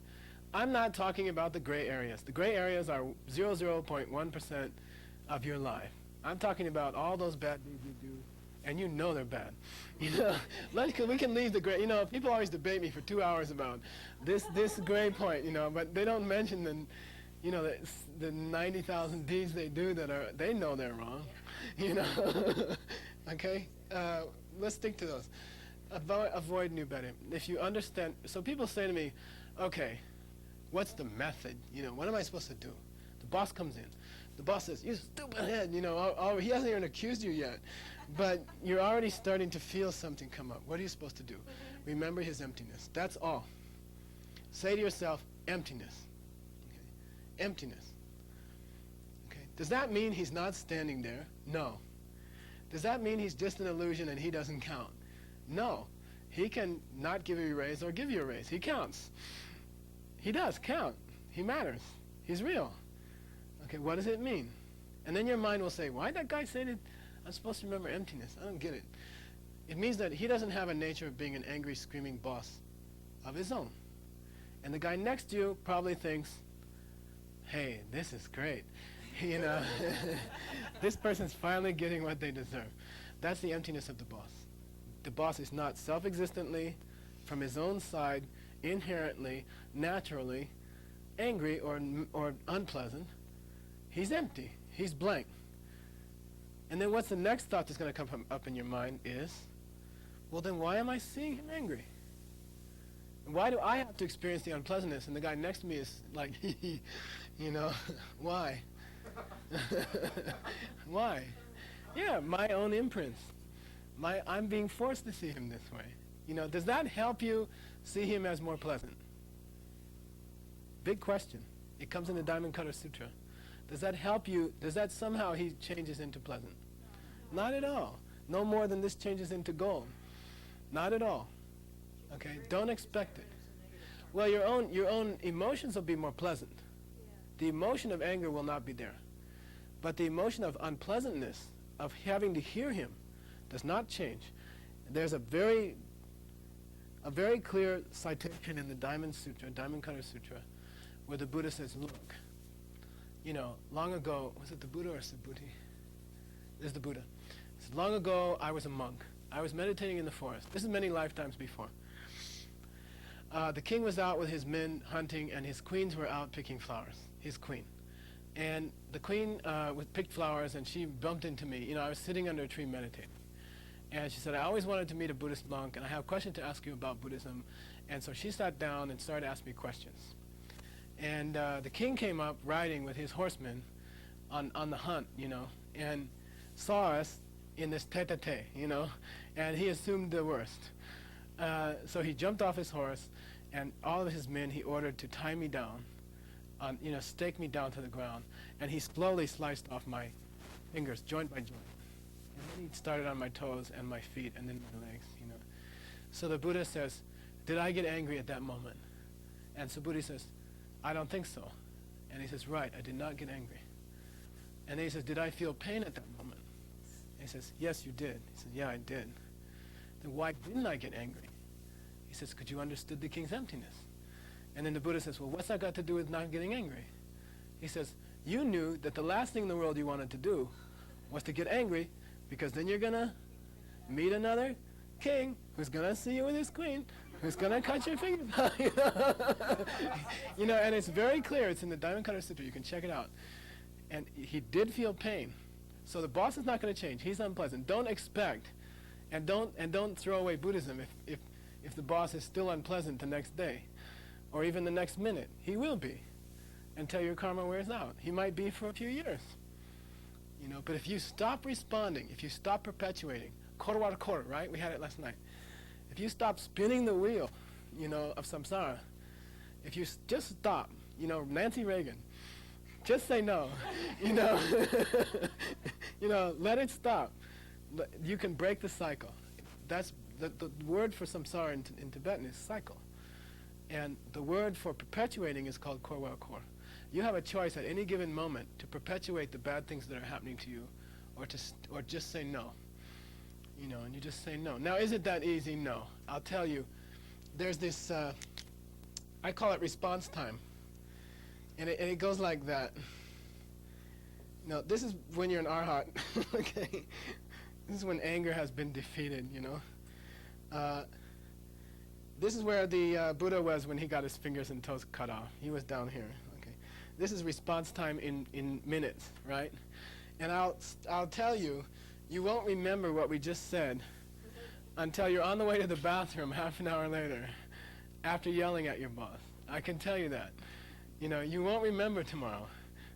I'm not talking about the gray areas. The gray areas are 0.1% of your life. I'm talking about all those bad deeds you do, and they're bad. We can leave the gray. People always debate me for 2 hours about this gray point. But they don't mention the 90,000 deeds they do they know they're wrong. Okay. Let's stick to those. Avoid new bad imprints. If you understand, so people say to me, okay, what's the method? What am I supposed to do? The boss comes in. The boss says, "You stupid head." He hasn't even accused you yet, but you're already starting to feel something come up. What are you supposed to do? Remember his emptiness. That's all. Say to yourself, emptiness. Okay. Emptiness. Okay. Does that mean he's not standing there? No. Does that mean he's just an illusion and he doesn't count? No. He can not give you a raise or give you a raise. He counts. He does count. He matters. He's real. Okay, what does it mean? And then your mind will say, why did that guy say that I'm supposed to remember emptiness? I don't get it. It means that he doesn't have a nature of being an angry, screaming boss of his own. And the guy next to you probably thinks, hey, this is great. You know, this person's finally getting what they deserve. That's the emptiness of the boss. The boss is not self-existently, from his own side, inherently, naturally, angry or unpleasant. He's empty. He's blank. And then what's the next thought that's going to come up in your mind is, well, then why am I seeing him angry? Why do I have to experience the unpleasantness and the guy next to me is like, you know, why? Why? Yeah, my own imprints. I'm being forced to see him this way. You know, does that help you see him as more pleasant? Big question. It comes in the Diamond Cutter Sutra. Does that help you? Does that somehow he changes into pleasant? Not at all. No more than this changes into gold. Not at all. Okay? Don't expect it. Well, your own emotions will be more pleasant. The emotion of anger will not be there. But the emotion of unpleasantness, of having to hear him, does not change. There's a very clear citation in the Diamond Cutter Sutra, where the Buddha says, look, you know, long ago, was it the Buddha or Subhuti? This is the Buddha. He said, long ago, I was a monk. I was meditating in the forest. This is many lifetimes before. The king was out with his men hunting, and his queens were out picking flowers, his queen. And the queen picked flowers, and she bumped into me. You know, I was sitting under a tree meditating. And she said, I always wanted to meet a Buddhist monk, and I have a question to ask you about Buddhism. And so she sat down and started asking me questions. And the king came up riding with his horsemen on the hunt, you know, and saw us in this tete-a-tete, you know, and he assumed the worst. So he jumped off his horse, and all of his men he ordered to tie me down, you know, stake me down to the ground, and he slowly sliced off my fingers, joint by joint. And then he started on my toes and my feet and then my legs, you know. So the Buddha says, did I get angry at that moment? And Subhuti says, I don't think so. And he says, right, I did not get angry. And then he says, did I feel pain at that moment? And he says, yes, you did. He says, yeah, I did. Then why didn't I get angry? He says, because you understood the king's emptiness. And then the Buddha says, well, what's that got to do with not getting angry? He says, you knew that the last thing in the world you wanted to do was to get angry, because then you're going to meet another king who's going to see you with his queen, who's going to cut your fingers off. You know, and it's very clear. It's in the Diamond Cutter Sutra. You can check it out. And he did feel pain. So the boss is not going to change. He's unpleasant. Don't expect, and don't throw away Buddhism if the boss is still unpleasant the next day, or even the next minute. He will be, until your karma wears out. He might be for a few years. You know, but if you stop responding, if you stop perpetuating, quarter, right? We had it last night. If you stop spinning the wheel, you know, of samsara, if you just stop, you know, Nancy Reagan, just say no, you know, you know, let it stop. You can break the cycle. That's the word for samsara in Tibetan is cycle. And the word for perpetuating is called korwa kor. You have a choice at any given moment to perpetuate the bad things that are happening to you, or just say no. You know, and you just say no. Now, is it that easy? No. I'll tell you. There's this, I call it response time. And it goes like that. No, this is when you're an arhat, okay? This is when anger has been defeated, you know? This is where the Buddha was when he got his fingers and toes cut off. He was down here, okay? This is response time in minutes, right? And I'll tell you, you won't remember what we just said until you're on the way to the bathroom half an hour later after yelling at your boss. I can tell you that. You know, you won't remember tomorrow.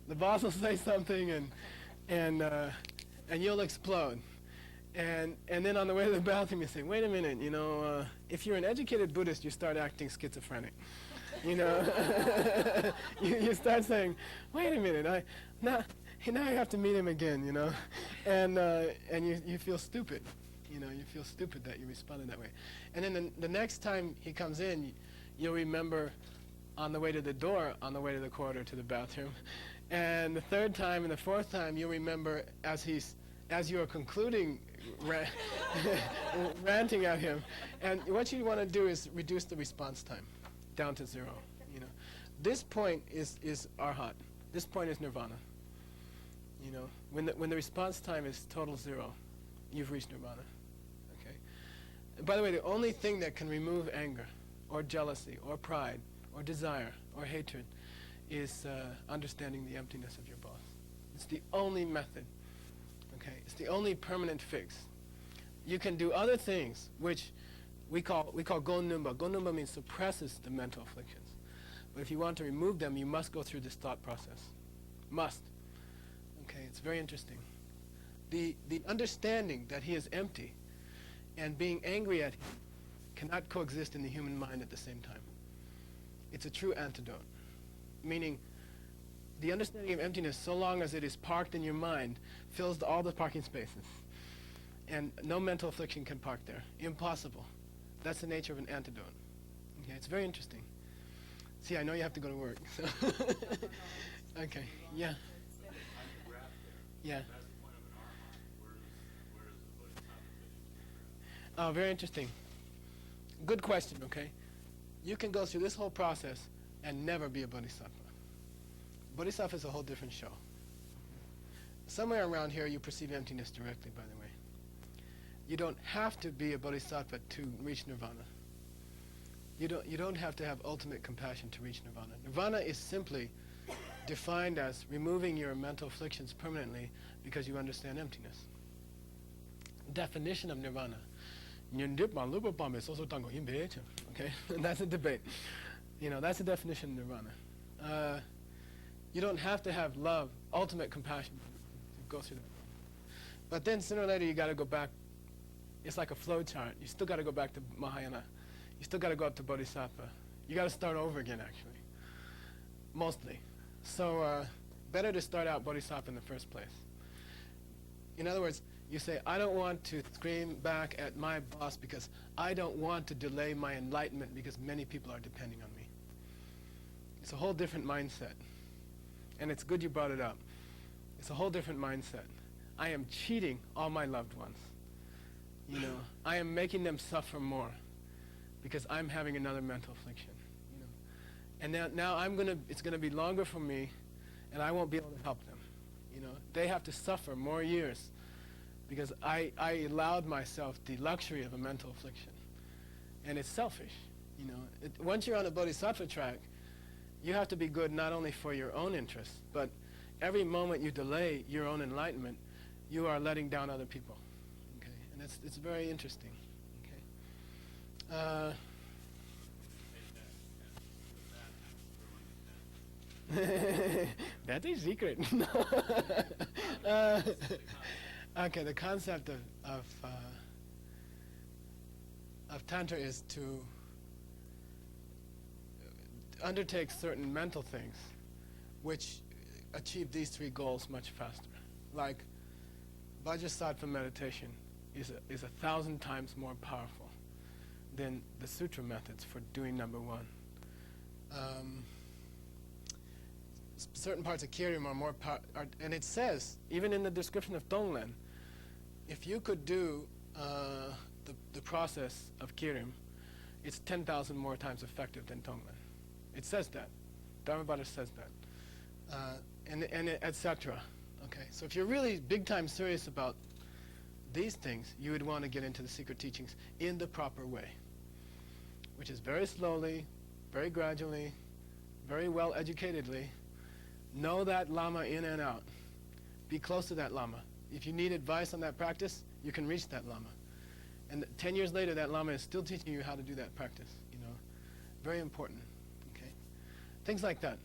The boss will say something and you'll explode. And then on the way to the bathroom you say, wait a minute, you know, if you're an educated Buddhist, you start acting schizophrenic. You know, you start saying, wait a minute, now I have to meet him again, you know, and you feel stupid, you know, you feel stupid that you responded that way. And then the next time he comes in, you'll remember on the way to the door, on the way to the corridor to the bathroom, and the third time and the fourth time you'll remember as you are concluding ranting at him. And what you want to do is reduce the response time down to 0. this point is arhat. This point is nirvana. You know, when the response time is total zero, you've reached nirvana. Okay. And by the way, the only thing that can remove anger, or jealousy, or pride, or desire, or hatred, is understanding the emptiness of your boss. It's the only method. Okay. It's the only permanent fix. You can do other things, which we call gonumba. Gonumba means suppresses the mental afflictions. But if you want to remove them, you must go through this thought process. Must. Okay, it's very interesting. The understanding that he is empty and being angry at him cannot coexist in the human mind at the same time. It's a true antidote. Meaning, the understanding of emptiness, so long as it is parked in your mind, fills all the parking spaces. And no mental affliction can park there. Impossible. That's the nature of an antidote. Okay, it's very interesting. See, I know you have to go to work. So okay, yeah. Yeah. Oh, very interesting. Good question, okay? You can go through this whole process and never be a bodhisattva. Bodhisattva is a whole different show. Somewhere around here you perceive emptiness directly, by the way. You don't have to be a bodhisattva to reach nirvana. You don't have to have ultimate compassion to reach nirvana. Nirvana is simply defined as removing your mental afflictions permanently because you understand emptiness. Definition of nirvana. Okay, that's a debate. You know, that's the definition of nirvana. You don't have to have love, ultimate compassion to go through that. But then sooner or later you got to go back. It's like a flow chart. You still got to go back to Mahayana. You still got to go up to Bodhisattva. You got to start over again, actually. Mostly. So better to start out Bodhisattva in the first place. In other words, you say, I don't want to scream back at my boss because I don't want to delay my enlightenment because many people are depending on me. It's a whole different mindset. And it's good you brought it up. It's a whole different mindset. I am cheating all my loved ones. You know, I am making them suffer more because I'm having another mental affliction. You know, and now it's gonna be longer for me, and I won't be able to help them. You know, they have to suffer more years because I allowed myself the luxury of a mental affliction, and it's selfish. You know, once you're on the bodhisattva track, you have to be good not only for your own interests, but every moment you delay your own enlightenment, you are letting down other people. And it's very interesting. Okay. That is secret. Okay, the concept of Tantra is to undertake certain mental things which achieve these three goals much faster. Like Vajrasattva meditation is 1,000 times more powerful than the sutra methods for doing number one. Certain parts of Kirim are more and it says, even in the description of Tonglen, if you could do the process of Kirim, it's 10,000 more times effective than Tonglen. It says that. Dharmabhata says that. And etc. Okay, so if you're really big time serious about these things, you would want to get into the secret teachings in the proper way, which is very slowly, very gradually, very well educatedly. Know that Lama in and out. Be close to that Lama. If you need advice on that practice, you can reach that Lama. And 10 years later, that Lama is still teaching you how to do that practice. You know, very important. Okay, things like that.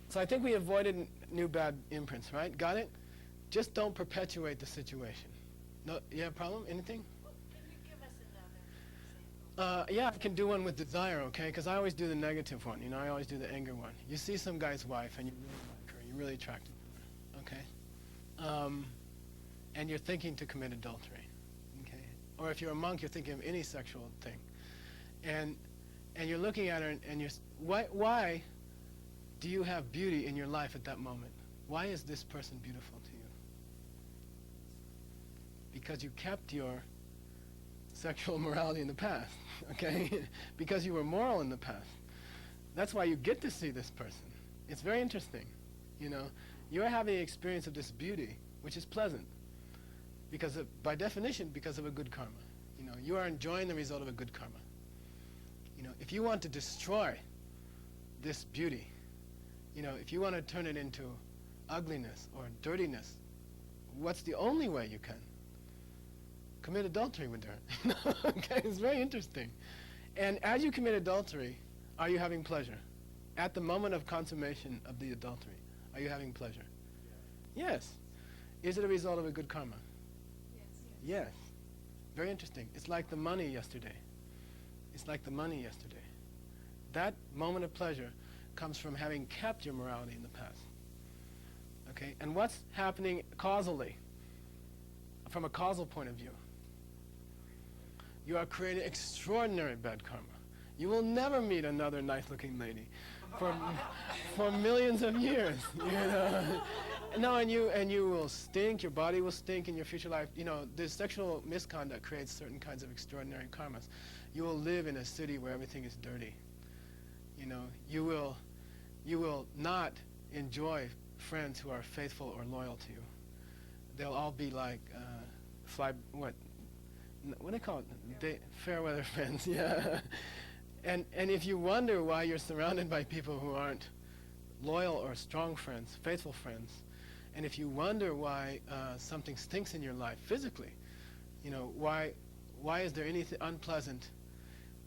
So I think we avoided new bad imprints, right? Got it? Just don't perpetuate the situation. No, you have a problem? Anything? Well, can you give us another example? Yeah, I can do one with desire, okay? Because I always do the negative one. You know, I always do the anger one. You see some guy's wife and you really like her. You're really attracted to her, okay? And you're thinking to commit adultery, okay? Or if you're a monk, you're thinking of any sexual thing. And you're looking at her and you're, why do you have beauty in your life at that moment? Why is this person beautiful to you? Because you kept your sexual morality in the past, okay? Because you were moral in the past. That's why you get to see this person. It's very interesting. You know, you're having an experience of this beauty, which is pleasant, because of, by definition, because of a good karma. You know, you are enjoying the result of a good karma. You know, if you want to destroy this beauty, you know, if you want to turn it into ugliness or dirtiness, what's the only way you can? Commit adultery with her. Okay, it's very interesting. And as you commit adultery, are you having pleasure? At the moment of consummation of the adultery, are you having pleasure? Yes. Is it a result of a good karma? Yes. Very interesting. It's like the money yesterday. It's like the money yesterday. That moment of pleasure comes from having kept your morality in the past. Okay? And what's happening causally, from a causal point of view? You are creating extraordinary bad karma. You will never meet another nice-looking lady for millions of years. You know? No, and you will stink. Your body will stink in your future life. You know, this sexual misconduct creates certain kinds of extraordinary karmas. You will live in a city where everything is dirty. You know, you will not enjoy friends who are faithful or loyal to you. They'll all be like what do they call it? Fair weather friends. Yeah. And if you wonder why you're surrounded by people who aren't loyal or strong friends, faithful friends, and if you wonder why something stinks in your life physically, you know, why is there anything unpleasant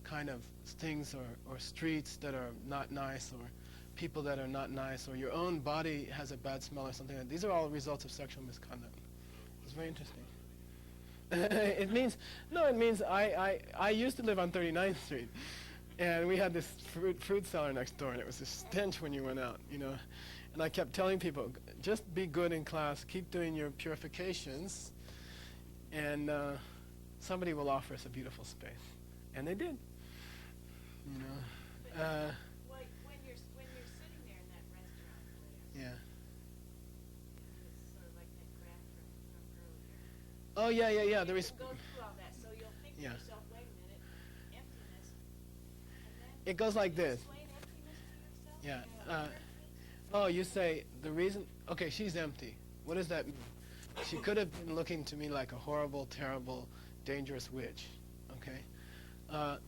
kind of things or streets that are not nice, or people that are not nice, or your own body has a bad smell or something like that? These are all results of sexual misconduct. It's very interesting. It means I used to live on 39th Street, and we had this fruit seller next door, and it was a stench when you went out, you know. And I kept telling people, just be good in class, keep doing your purifications, and somebody will offer us a beautiful space. And they did. You know. When you're sitting there in that restaurant, Yeah. it's sort of like that graph from earlier. Oh yeah. You can go through all that, so you'll think to Yeah. yourself, wait a minute, emptiness. And then It goes like this. explain emptiness to yourself? Yeah. You know, Oh, you say the reason. Okay, she's empty. What does that mean? She could have been looking to me like a horrible, terrible, dangerous witch. Okay.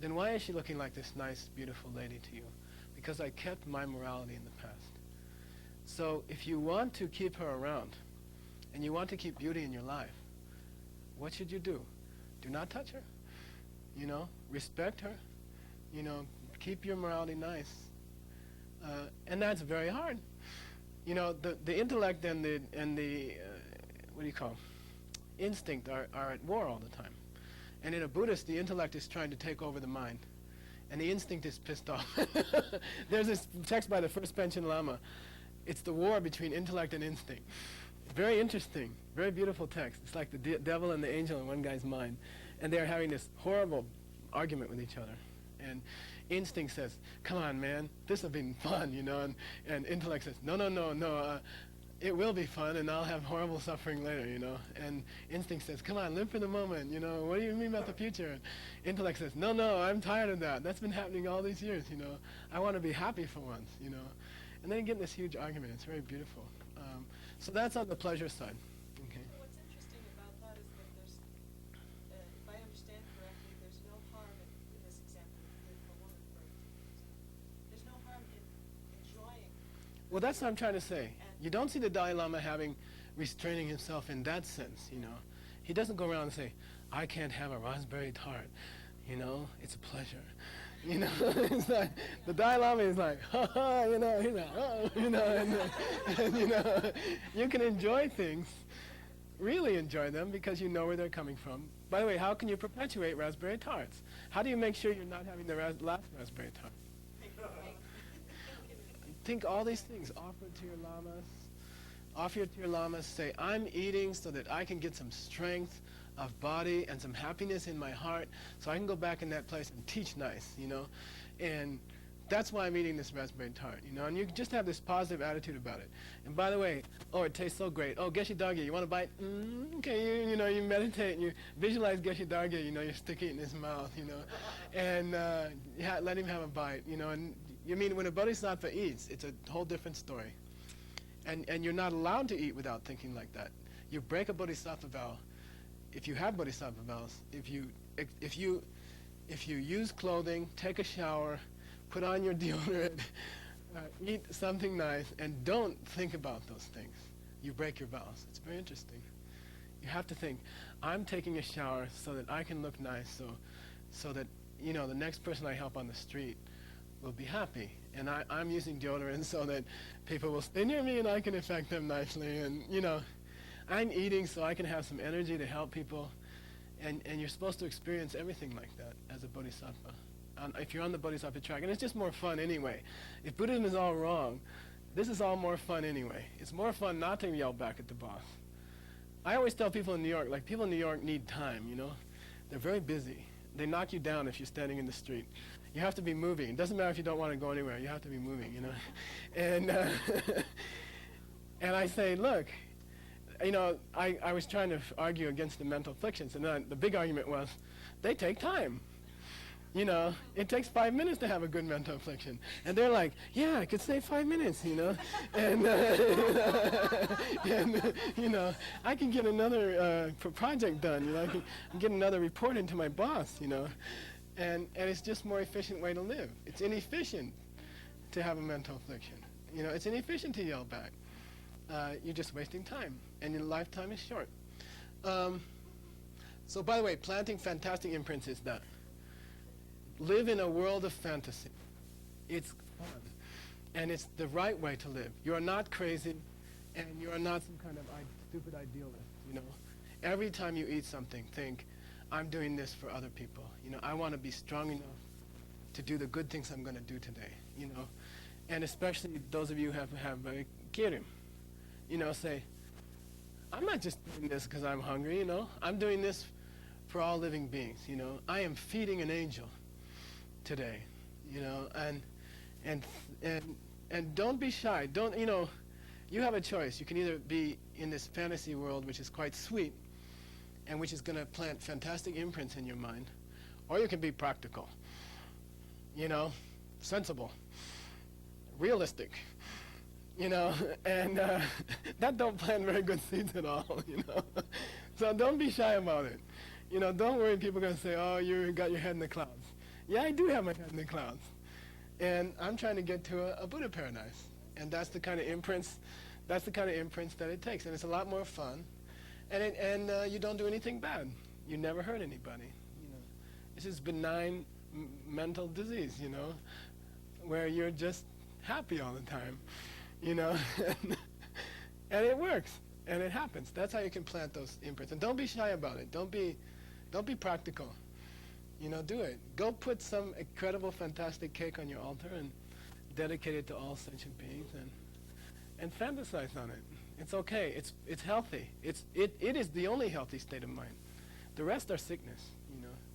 Then why is she looking like this nice, beautiful lady to you? Because I kept my morality in the past. So if you want to keep her around, and you want to keep beauty in your life, what should you do? Do not touch her. You know, respect her. You know, keep your morality nice. And that's very hard. You know, the intellect and the what do you call, instinct are at war all the time. And in a Buddhist, the intellect is trying to take over the mind, and the instinct is pissed off. There's this text by the first Panchen Lama. It's the war between intellect and instinct. Very interesting, very beautiful text. It's like the devil and the angel in one guy's mind, and they're having this horrible argument with each other. And instinct says, "Come on, man, this will be fun," you know, and intellect says, "No, it will be fun, and I'll have horrible suffering later," you know. And instinct says, "Come on, live for the moment, you know. What do you mean about the future?" And intellect says, "No, I'm tired of that. That's been happening all these years, you know. I want to be happy for once, you know." And then you get in this huge argument. It's very beautiful. So that's on the pleasure side. Okay. So what's interesting about that is that there's, if I understand correctly, there's no harm in this example with a woman, for example. There's no harm in enjoying. Well, that's what I'm trying to say. You don't see the Dalai Lama restraining himself in that sense, you know. He doesn't go around and say, "I can't have a raspberry tart, you know, it's a pleasure." You know, it's like, the Dalai Lama is like, "Ha ha," you know, he's like, "Oh," you know, and you know, you can enjoy things, really enjoy them, because you know where they're coming from. By the way, how can you perpetuate raspberry tarts? How do you make sure you're not having the last raspberry tart? Think all these things. Offer it to your lamas. Offer it to your lamas. Say, "I'm eating so that I can get some strength of body and some happiness in my heart, so I can go back in that place and teach nice," you know. And that's why I'm eating this raspberry tart, you know. And you just have this positive attitude about it. And by the way, oh, it tastes so great. Oh, Geshe Dargye, you want to bite? Okay, you know, you meditate and you visualize Geshe Dargye, you know, you stick it in his mouth, you know, and let him have a bite, you know, and You mean when a bodhisattva eats, it's a whole different story. And you're not allowed to eat without thinking like that. You break a bodhisattva vow if you have bodhisattva vows. If you use clothing, take a shower, put on your deodorant, eat something nice, and don't think about those things, you break your vows. It's very interesting. You have to think, I'm taking a shower so that I can look nice, so that the next person I help on the street will be happy. And I'm using deodorant so that people will stay near me and I can affect them nicely. And I'm eating so I can have some energy to help people. And you're supposed to experience everything like that as a bodhisattva. If you're on the bodhisattva track, and it's just more fun anyway. If Buddhism is all wrong, this is all more fun anyway. It's more fun not to yell back at the boss. I always tell people in New York, like, people in New York need time, They're very busy. They knock you down if you're standing in the street. You have to be moving. It doesn't matter if you don't want to go anywhere. You have to be moving, And and I say, look, I was trying to argue against the mental afflictions, and then the big argument was, they take time. It takes 5 minutes to have a good mental affliction. And they're like, yeah, I could save 5 minutes, And, I can get another project done, I can get another report into my boss, And it's just a more efficient way to live. It's inefficient to have a mental affliction. It's inefficient to yell back. You're just wasting time, and your lifetime is short. So by the way, planting fantastic imprints is that. Live in a world of fantasy. It's fun. And it's the right way to live. You are not crazy, and you are not some kind of stupid idealist, Every time you eat something, think, I'm doing this for other people. I want to be strong enough to do the good things I'm going to do today, And especially those of you who have kirim, say, I'm not just doing this because I'm hungry, I'm doing this for all living beings, I am feeding an angel today, and don't be shy. Don't, you have a choice. You can either be in this fantasy world, which is quite sweet, and which is going to plant fantastic imprints in your mind, or you can be practical, sensible, realistic, and that don't plant very good seeds at all, So don't be shy about it. Don't worry, people are going to say, oh, you got your head in the clouds. Yeah, I do have my head in the clouds. And I'm trying to get to a Buddha paradise. And that's the kind of imprints that it takes. And it's a lot more fun. And you don't do anything bad. You never hurt anybody. This is benign mental disease, where you're just happy all the time, and it works. And it happens. That's how you can plant those imprints. And don't be shy about it. Don't be practical. Do it. Go put some incredible, fantastic cake on your altar and dedicate it to all sentient beings and fantasize on it. It's okay. It's healthy. It is the only healthy state of mind. The rest are sickness.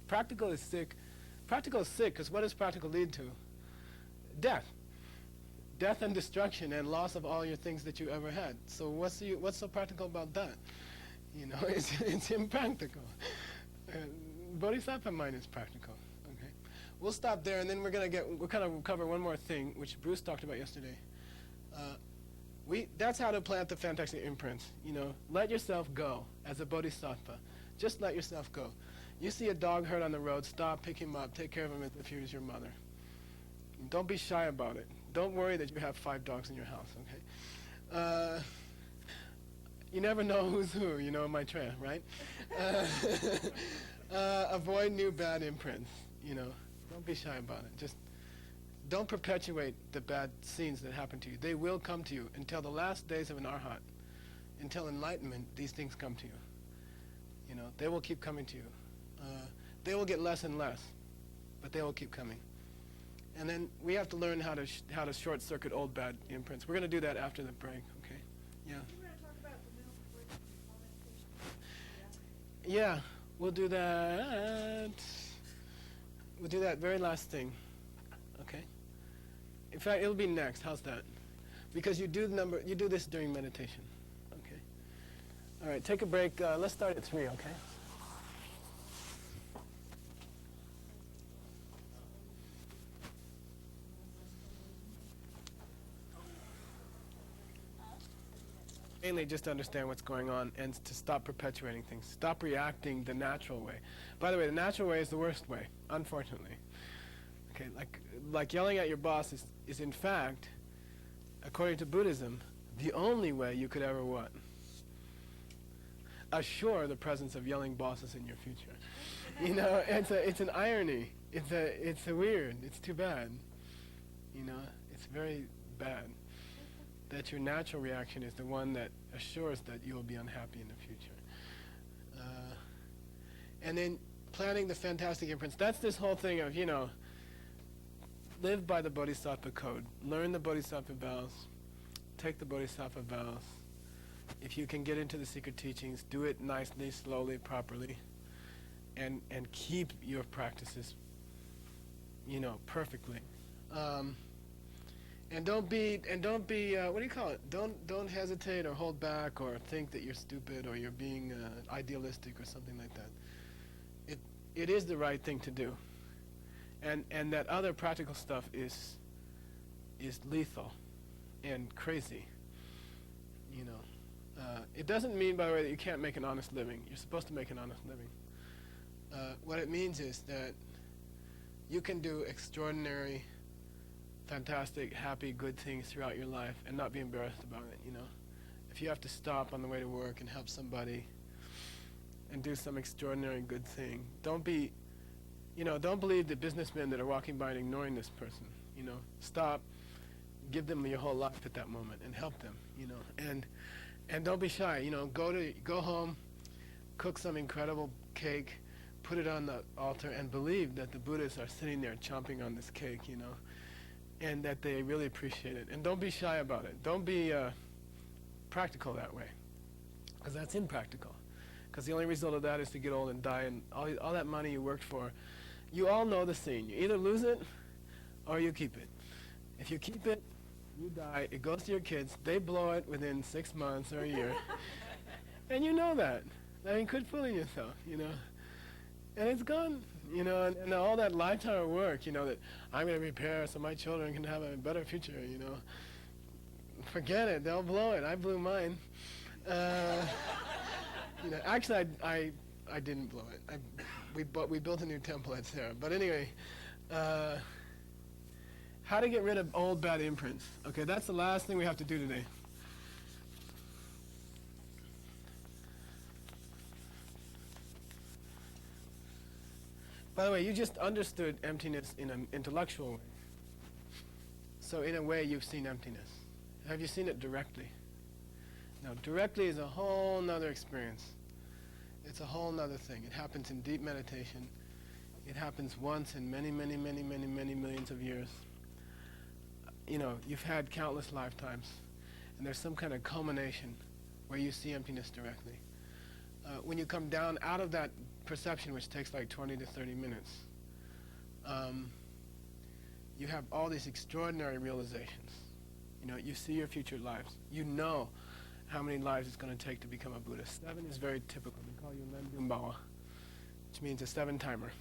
Practical is sick. Practical is sick because what does practical lead to? Death. Death and destruction and loss of all your things that you ever had. So what's so practical about that? It's impractical. Bodhisattva mind is practical. Okay, we'll stop there, and then we'll kind of cover one more thing, which Bruce talked about yesterday. That's how to plant the fantastic imprints. Let yourself go as a bodhisattva. Just let yourself go. You see a dog hurt on the road, stop, pick him up, take care of him as if he was your mother. Don't be shy about it. Don't worry that you have 5 dogs in your house. Okay. You never know who's who, in my trail, right? Avoid new bad imprints, Don't be shy about it. Just don't perpetuate the bad scenes that happen to you. They will come to you until the last days of an arhat. Until enlightenment, these things come to you. They will keep coming to you. They will get less and less, but they will keep coming. And then we have to learn how to short circuit old bad imprints. We're going to do that after the break, okay? Yeah. We're going to talk about the mental break before meditation. Yeah, we'll do that. We'll do that very last thing, okay? In fact, it'll be next. How's that? Because you do this during meditation, okay? All right, take a break. Let's start at 3, okay? Mainly just to understand what's going on and to stop perpetuating things. Stop reacting the natural way. By the way, the natural way is the worst way, unfortunately. Okay, like yelling at your boss is in fact, according to Buddhism, the only way you could ever what? Assure the presence of yelling bosses in your future. You know, it's an irony. It's a weird. It's too bad. You know, it's very bad that your natural reaction is the one that assures that you will be unhappy in the future. And then planning the fantastic imprints. That's this whole thing of, you know, live by the Bodhisattva code. Learn the Bodhisattva vows. Take the Bodhisattva vows. If you can get into the secret teachings, do it nicely, slowly, properly, and keep your practices, you know, perfectly. And don't be what do you call it? Don't hesitate or hold back or think that you're stupid or you're being idealistic or something like that. It is the right thing to do, and that other practical stuff is lethal and crazy. You know. It doesn't mean, by the way, that you can't make an honest living. You're supposed to make an honest living. What it means is that you can do extraordinary, fantastic, happy, good things throughout your life and not be embarrassed about it, you know. If you have to stop on the way to work and help somebody and do some extraordinary good thing, don't believe the businessmen that are walking by and ignoring this person, you know. Stop, give them your whole life at that moment and help them, you know. And don't be shy, you know, go home, cook some incredible cake, put it on the altar, and believe that the Buddhists are sitting there chomping on this cake, you know, and that they really appreciate it. And don't be shy about it. Don't be practical that way, because that's impractical. Because the only result of that is to get old and die, and all that money you worked for, you all know the scene. You either lose it or you keep it. If you keep it, you die, it goes to your kids, they blow it within 6 months or a year. And you know that. I mean, quit fooling yourself, you know. And it's gone, you know, and all that lifetime of work, you know, that I'm going to prepare so my children can have a better future, you know. Forget it, they'll blow it. I blew mine. You know, actually, I didn't blow it. We built a new temple at Sarah. But anyway, how to get rid of old bad imprints. Okay, that's the last thing we have to do today. By the way, you just understood emptiness in an intellectual way. So in a way, you've seen emptiness. Have you seen it directly? No, directly is a whole nother experience. It's a whole nother thing. It happens in deep meditation. It happens once in many, many, many, many, many millions of years. You know, you've had countless lifetimes, and there's some kind of culmination where you see emptiness directly. When you come down out of that perception, which takes like 20 to 30 minutes, you have all these extraordinary realizations. You know, you see your future lives. You know how many lives it's going to take to become a Buddhist. 7 is very typical. We call you Lendumbawa, which means a 7-timer.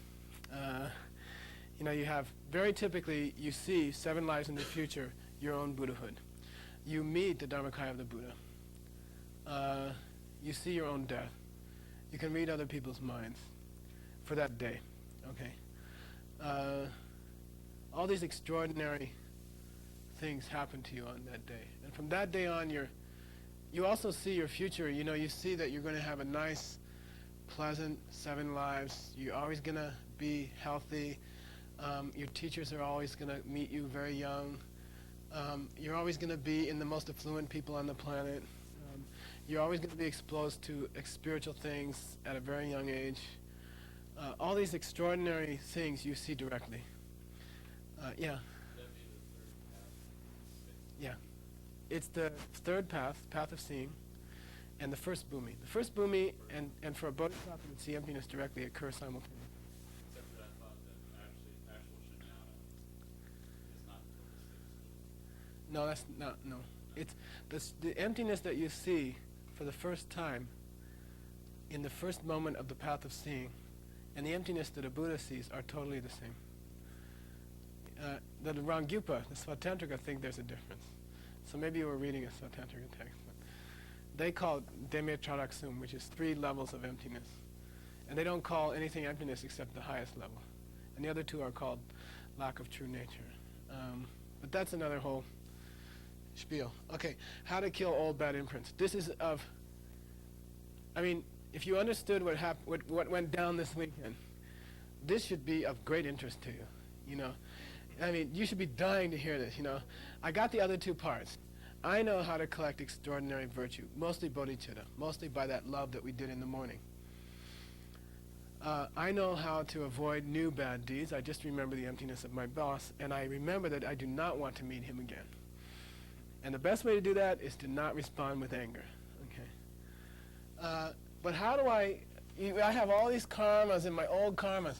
You know, you have, very typically, you see 7 lives in the future, your own Buddhahood. You meet the Dharmakaya of the Buddha. You see your own death. You can read other people's minds for that day, okay? All these extraordinary things happen to you on that day. And from that day on, you also see your future. You know, you see that you're going to have a nice, pleasant 7 lives. You're always going to be healthy. Your teachers are always going to meet you very young. You're always going to be in the most affluent people on the planet. You're always going to be exposed to spiritual things at a very young age. All these extraordinary things you see directly. Yeah. Yeah. It's the third path, path of seeing, and the first bhumi. The first bhumi and for a bodhisattva to see emptiness directly occur simultaneously. Except for that thought that actual shunyata is not the. No, that's not, no. It's the emptiness that you see for the first time in the first moment of the path of seeing and the emptiness that a Buddha sees are totally the same. The Rangyupa, the Svatantrika, think there's a difference. So maybe you were reading a Svatantrika text. But they call demetraraxum, which is 3 levels of emptiness. And they don't call anything emptiness except the highest level. And the other 2 are called lack of true nature. But that's another whole spiel. Okay, how to kill old bad imprints. This is of, I mean, if you understood what went down this weekend, this should be of great interest to you, you know. I mean, you should be dying to hear this, you know. I got the other 2 parts. I know how to collect extraordinary virtue, mostly bodhicitta, mostly by that love that we did in the morning. I know how to avoid new bad deeds. I just remember the emptiness of my boss, and I remember that I do not want to meet him again. And the best way to do that is to not respond with anger. Okay. But how do I have all these karmas in my old karmas.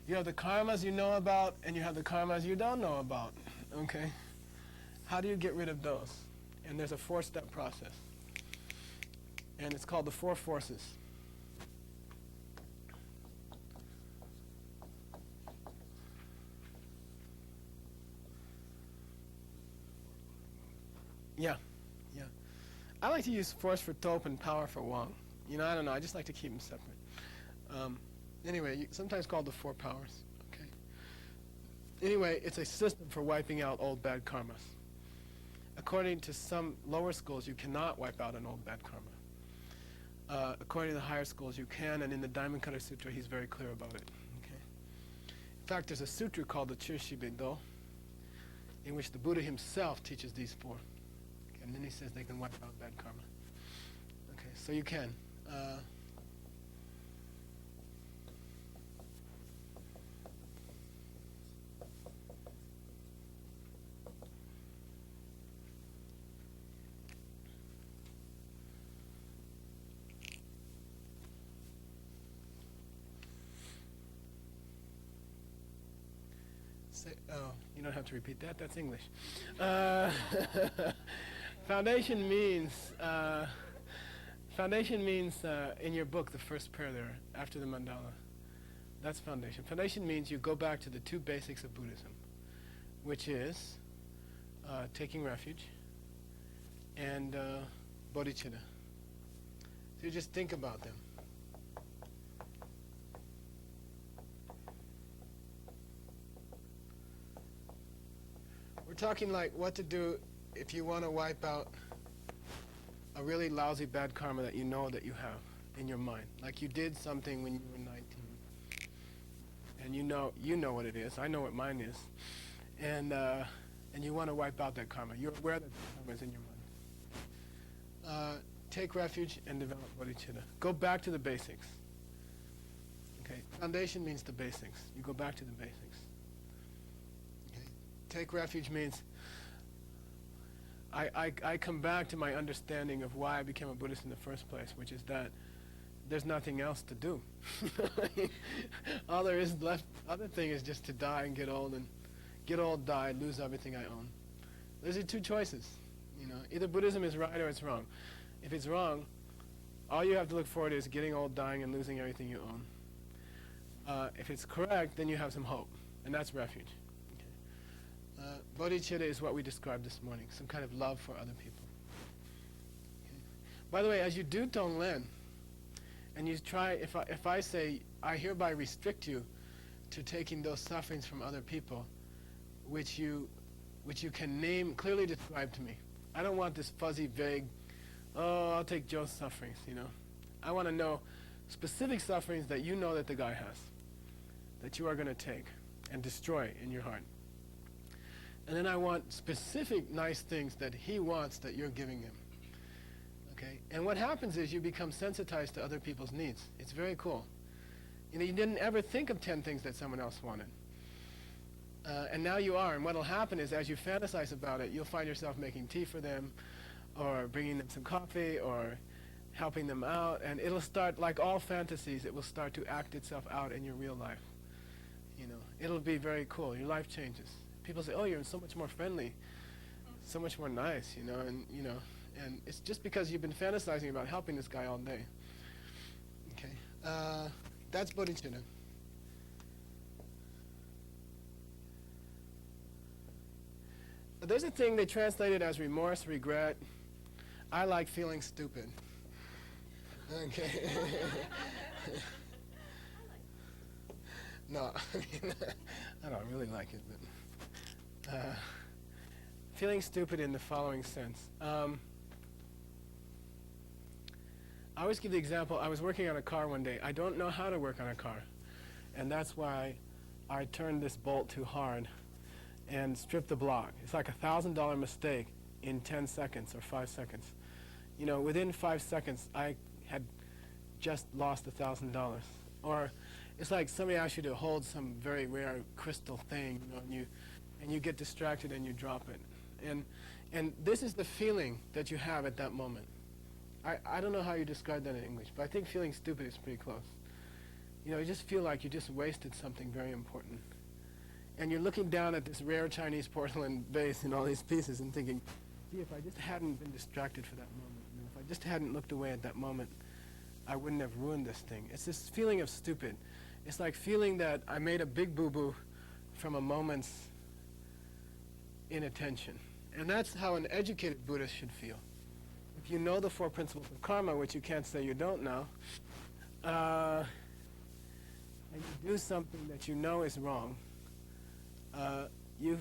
You have the karmas you know about, and you have the karmas you don't know about. Okay. How do you get rid of those? And there's a 4-step process. And it's called the 4 forces. Yeah, yeah. I like to use force for Top and power for Wang. You know, I don't know. I just like to keep them separate. Anyway, sometimes called the 4 powers. Okay. Anyway, it's a system for wiping out old bad karmas. According to some lower schools, you cannot wipe out an old bad karma. According to the higher schools, you can, and in the Diamond Cutter Sutra, he's very clear about it. Okay. In fact, there's a sutra called the Chirshibedo, in which the Buddha himself teaches these 4. Okay, and then he says they can wipe out bad karma. Okay, so you can. Oh, you don't have to repeat that. That's English. Foundation means in your book, the first pair there, after the mandala. That's foundation. Foundation means you go back to the 2 basics of Buddhism, which is taking refuge and bodhicitta. So you just think about them. We're talking like what to do if you want to wipe out a really lousy bad karma that you know that you have in your mind. Like you did something when you were 19. And you know what it is. I know what mine is. And you want to wipe out that karma. You're aware that the karma is in your mind. Take refuge and develop bodhicitta. Go back to the basics. Okay. Foundation means the basics. You go back to the basics. Take refuge means I come back to my understanding of why I became a Buddhist in the first place, which is that there's nothing else to do. All there is left, other thing is just to die and get old, die, lose everything I own. Those are 2 choices. You know, either Buddhism is right or it's wrong. If it's wrong, all you have to look forward to is getting old, dying, and losing everything you own. If it's correct, then you have some hope, and that's refuge. Bodhicitta is what we described this morning, some kind of love for other people. Okay. By the way, as you do Tonglen, and you try, if I say, I hereby restrict you to taking those sufferings from other people, which you can name, clearly describe to me. I don't want this fuzzy, vague, oh, I'll take Joe's sufferings, you know. I want to know specific sufferings that you know that the guy has, that you are going to take and destroy in your heart. And then I want specific nice things that he wants that you're giving him. Okay? And what happens is you become sensitized to other people's needs. It's very cool. You know, you didn't ever think of 10 things that someone else wanted. And now you are. And what will happen is as you fantasize about it, you'll find yourself making tea for them or bringing them some coffee or helping them out. And it'll start, like all fantasies, it will start to act itself out in your real life. You know, it'll be very cool. Your life changes. People say, oh, you're so much more friendly, so much more nice, you know, and it's just because you've been fantasizing about helping this guy all day. Okay, that's bodhicitta. There's a thing they translated as remorse, regret. I like feeling stupid. Okay. No, I mean, I don't really like it, but feeling stupid in the following sense. I always give the example, I was working on a car one day. I don't know how to work on a car, and that's why I turned this bolt too hard and stripped the block. It's like $1,000 mistake in 10 seconds or 5 seconds. You know, within 5 seconds, I had just lost $1,000. Or it's like somebody asks you to hold some very rare crystal thing, you know, and you get distracted and you drop it. And this is the feeling that you have at that moment. I don't know how you describe that in English, but I think feeling stupid is pretty close. You know, you just feel like you just wasted something very important. And you're looking down at this rare Chinese porcelain vase and all these pieces and thinking, gee, if I just hadn't been distracted for that moment, you know, if I just hadn't looked away at that moment, I wouldn't have ruined this thing. It's this feeling of stupid. It's like feeling that I made a big boo-boo from a moment's inattention. And that's how an educated Buddhist should feel. If you know the 4 principles of karma, which you can't say you don't know, and you do something that you know is wrong, you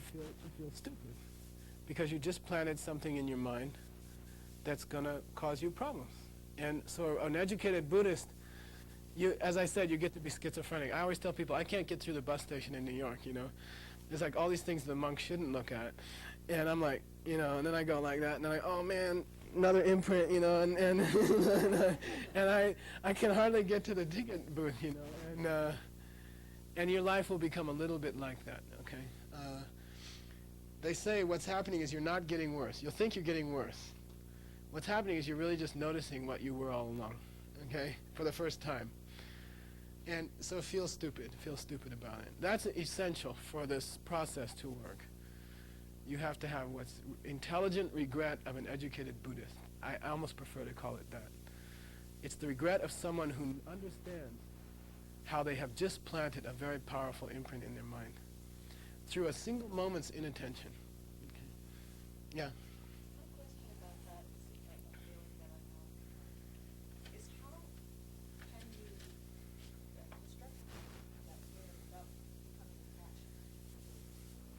feel stupid because you just planted something in your mind that's going to cause you problems. And so an educated Buddhist, as I said, you get to be schizophrenic. I always tell people, I can't get through the bus station in New York, you know. There's like all these things the monks shouldn't look at. And I'm like, you know, and then I go like that, and then oh man, another imprint, you know, and I can hardly get to the ticket booth, you know, and your life will become a little bit like that, okay? They say what's happening is you're not getting worse. You'll think you're getting worse. What's happening is you're really just noticing what you were all along, okay, for the first time. And so feel stupid about it. That's essential for this process to work. You have to have what's intelligent regret of an educated Buddhist. I almost prefer to call it that. It's the regret of someone who understands how they have just planted a very powerful imprint in their mind through a single moment's inattention. Okay. Yeah. My question about that is a feeling that I have is how can you construct that feeling without becoming attached?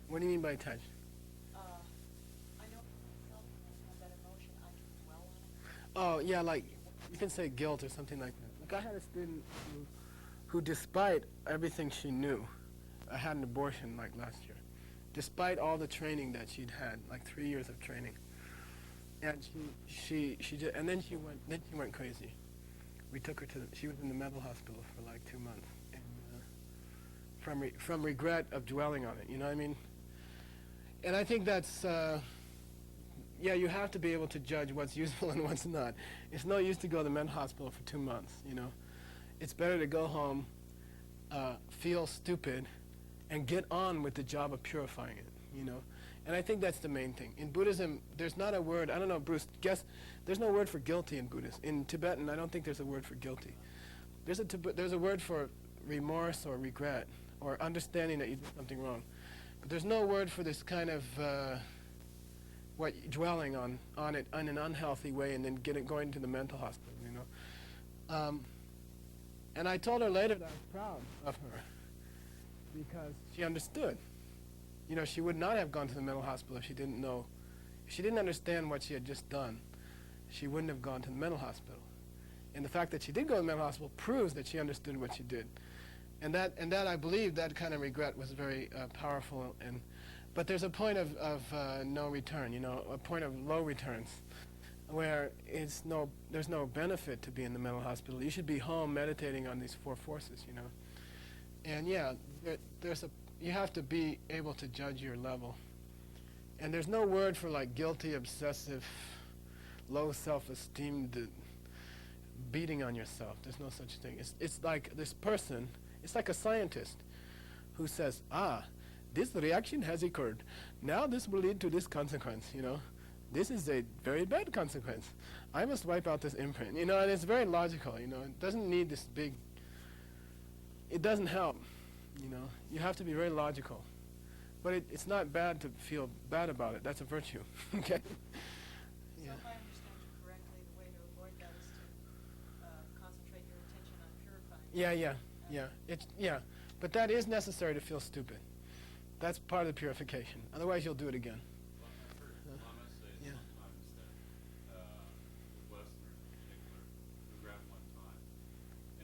What do you mean by attached? I know for myself when I have that emotion, I can dwell on it. Oh, yeah, like you can say guilt or something like that. Like I had a student who despite everything she knew, had an abortion like last year, despite all the training that she'd had, like 3 years of training, and she just, and then she went crazy. We took her she was in the mental hospital for like 2 months, and from regret of dwelling on it, you know what I mean? And I think that's, yeah, you have to be able to judge what's useful and what's not. It's no use to go to the mental hospital for 2 months, you know. It's better to go home, feel stupid, and get on with the job of purifying it, you know. And I think that's the main thing. In Buddhism, there's not a word, I don't know, Bruce, guess, there's no word for guilty in Buddhism. In Tibetan, I don't think there's a word for guilty. There's a word for remorse or regret, or understanding that you did something wrong. But there's no word for this kind of, dwelling on it in an unhealthy way and then going to the mental hospital, you know. And I told her later that I was proud of her because she understood. You know, she would not have gone to the mental hospital if she didn't know. If she didn't understand what she had just done, she wouldn't have gone to the mental hospital. And the fact that she did go to the mental hospital proves that she understood what she did. And that I believe that kind of regret was very powerful. But there's a point of no return, you know, a point of low returns, where there's no benefit to be in the mental hospital. You should be home meditating on these 4 forces, you know. And yeah, you have to be able to judge your level. And there's no word for like guilty, obsessive, low self-esteem, beating on yourself. There's no such thing. It's like this person, it's like a scientist who says, this reaction has occurred. Now this will lead to this consequence, you know. This is a very bad consequence. I must wipe out this imprint, you know, and it's very logical, you know. It doesn't need this big, it doesn't help, you know. You have to be very logical. But it's not bad to feel bad about it. That's a virtue, okay? So if I understand you correctly, the way to avoid that is to Yeah. But that is necessary to feel stupid. That's part of the purification. Otherwise, you'll do it again. Well, I've heard Lama say Yeah. sometimes that the Westerners in particular who grab one time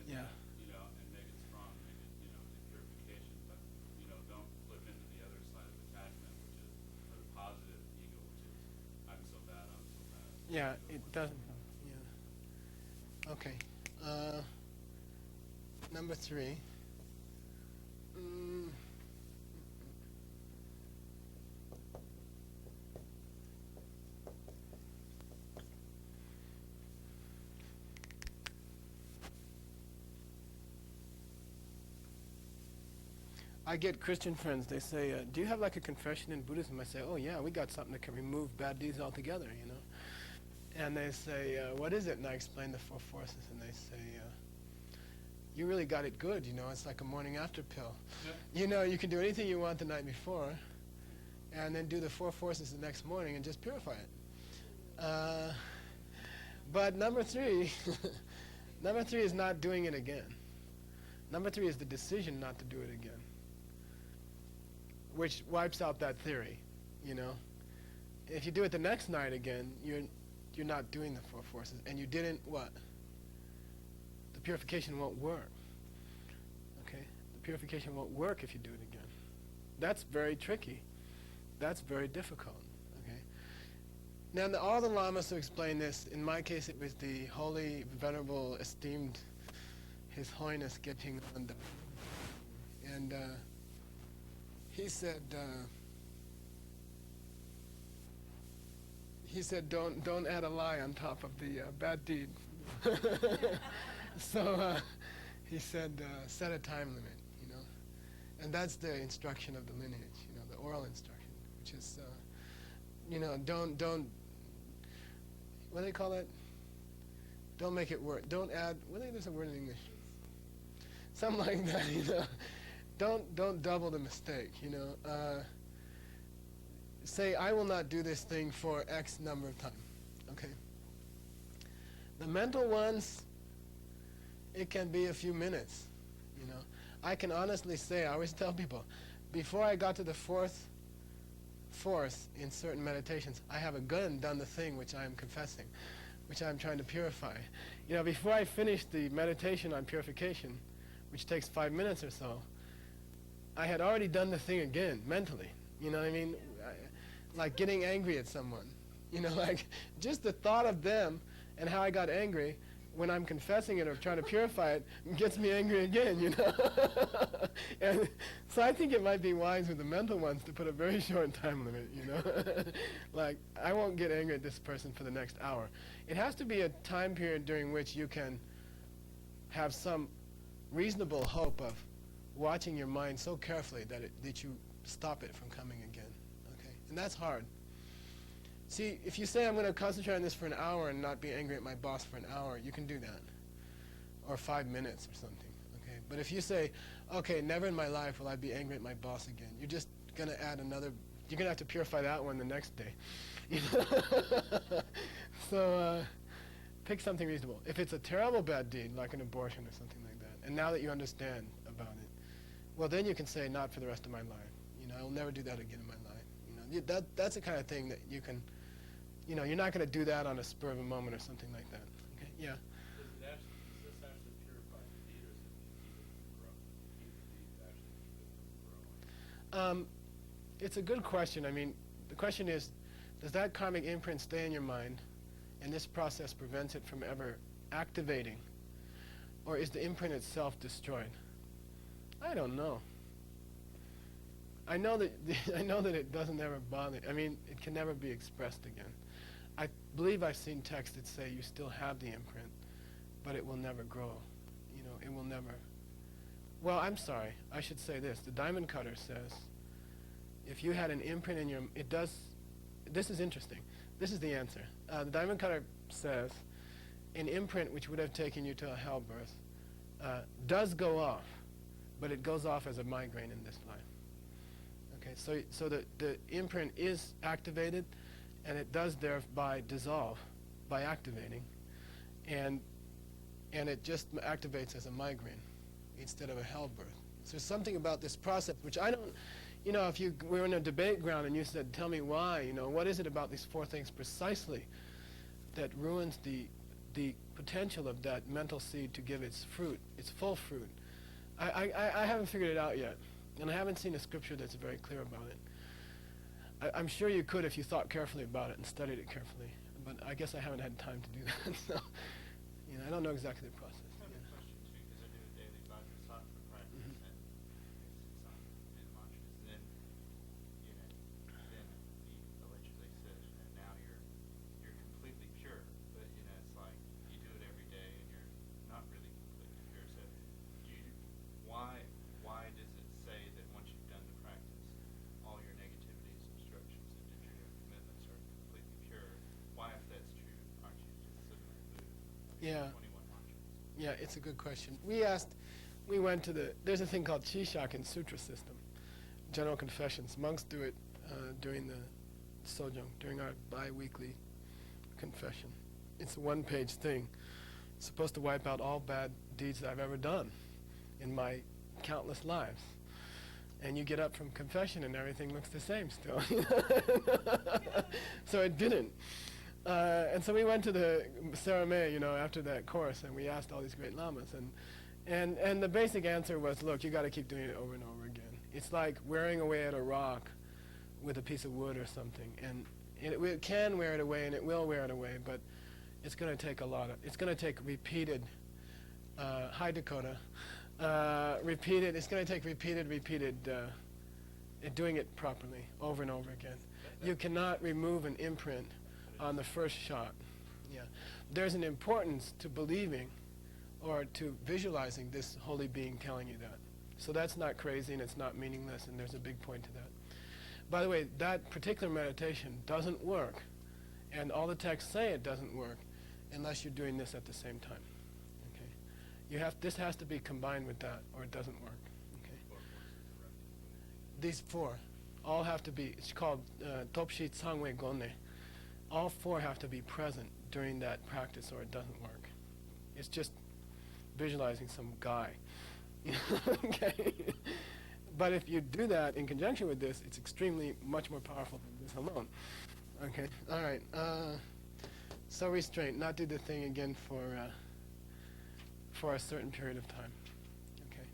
and Yeah. and make it strong, make it the purification, but don't flip into the other side of attachment, which is for the positive ego, which is I'm so bad, I'm so bad. Yeah, it doesn't. Yeah. Okay. Number 3. I get Christian friends, they say, do you have like a confession in Buddhism? I say, oh yeah, we got something that can remove bad deeds altogether, And they say, what is it? And I explain the 4 forces, and they say, you really got it good, it's like a morning after pill. Yeah. You can do anything you want the night before, and then do the 4 forces the next morning and just purify it. But number 3, number 3 is not doing it again. Number 3 is the decision not to do it again, which wipes out that theory, If you do it the next night again, you're not doing the 4 forces, and you didn't what? The purification won't work. Okay? The purification won't work if you do it again. That's very tricky. That's very difficult. Okay? Now, all the lamas who explain this, in my case it was the holy, venerable, esteemed His Holiness Getting Onda. And he said, don't add a lie on top of the bad deed. So he said, set a time limit, And that's the instruction of the lineage, the oral instruction, which is, don't, what do they call it? Don't make it work. Don't add, there's a word in English. Something like that, Don't double the mistake, Say, I will not do this thing for X number of time, okay? The mental ones, it can be a few minutes, I can honestly say, I always tell people, before I got to the 4th force in certain meditations, I have again done the thing which I am confessing, which I am trying to purify. Before I finish the meditation on purification, which takes 5 minutes or so, I had already done the thing again, mentally. You know what I mean? Like getting angry at someone. Like just the thought of them and how I got angry when I'm confessing it or trying to purify it gets me angry again, And so I think it might be wise with the mental ones to put a very short time limit, Like, I won't get angry at this person for the next hour. It has to be a time period during which you can have some reasonable hope of watching your mind so carefully that you stop it from coming again, okay? And that's hard. See, if you say I'm going to concentrate on this for an hour and not be angry at my boss for an hour, you can do that. Or 5 minutes or something, okay? But if you say, okay, never in my life will I be angry at my boss again, you're just going to add another, you're going to have to purify that one the next day. So pick something reasonable. If it's a terrible bad deed, like an abortion or something like that, and now that you understand about it, well, then you can say, not for the rest of my life. I will never do that again in my life. That's the kind of thing that you can, you're not going to do that on a spur of a moment or something like that. Okay? Yeah. Does this actually purify the deed, or does it keep it from growing? Keep the deed to actually keep it from growing? It's a good question. I mean, the question is, does that karmic imprint stay in your mind, and this process prevents it from ever activating, or is the imprint itself destroyed? I don't know. I know that it doesn't ever bother. I mean, it can never be expressed again. I believe I've seen texts that say you still have the imprint, but it will never grow. It will never. Well, I'm sorry. I should say this. The diamond cutter says, if you had an imprint in your, it does. This is interesting. This is the answer. The diamond cutter says, an imprint which would have taken you to a hell birth does go off, but it goes off as a migraine in this life. Okay, so the imprint is activated, and it does thereby dissolve by activating, and it just activates as a migraine. instead of a hell birth. So there's something about this process which I don't, if you were in a debate ground and you said, tell me why, what is it about these four things precisely that ruins the potential of that mental seed to give its fruit, its full fruit? I haven't figured it out yet, and I haven't seen a scripture that's very clear about it. I'm sure you could if you thought carefully about it and studied it carefully, but I guess I haven't had time to do that, so I don't know exactly the process. I have a question too, because I do a daily Vajrasattva practice, and it's on in mantras. Then, then he allegedly said, and now you're completely pure. But it's like you do it every day, and you're not really completely pure. So, why does it say that once you've done the practice, all your negativities, obstructions, and deteriorative commitments are completely pure? Why, if that's true, aren't you just suddenly moved? Yeah. 21 mantras. Yeah, it's a good question. We went to there's a thing called Chishakin Sutra System, General Confessions. Monks do it during the Sojong, during our bi-weekly confession. It's a one-page thing. It's supposed to wipe out all bad deeds that I've ever done in my countless lives. And you get up from confession and everything looks the same still. So it didn't. And so we went to the Saramay, after that course, and we asked all these great lamas. And the basic answer was, look, you got to keep doing it over and over again. It's like wearing away at a rock with a piece of wood or something. And it can wear it away, and it will wear it away, but it's going to take it's going to take repeated, hi Dakota, it's going to take repeated, doing it properly over and over again. You cannot remove an imprint on the first shot. Yeah. There's an importance to believing or to visualizing this holy being telling you that. So that's not crazy and it's not meaningless, and there's a big point to that. By the way, that particular meditation doesn't work, and all the texts say it doesn't work unless you're doing this at the same time. Okay? This has to be combined with that, or it doesn't work. Okay? These four all have to be, it's called Topshi Tsangwe Gonne. All four have to be present during that practice, or it doesn't work. It's just visualizing some guy. Okay? But if you do that in conjunction with this, it's extremely much more powerful than this alone. Okay? All right. So restraint, not do the thing again for a certain period of time. Okay?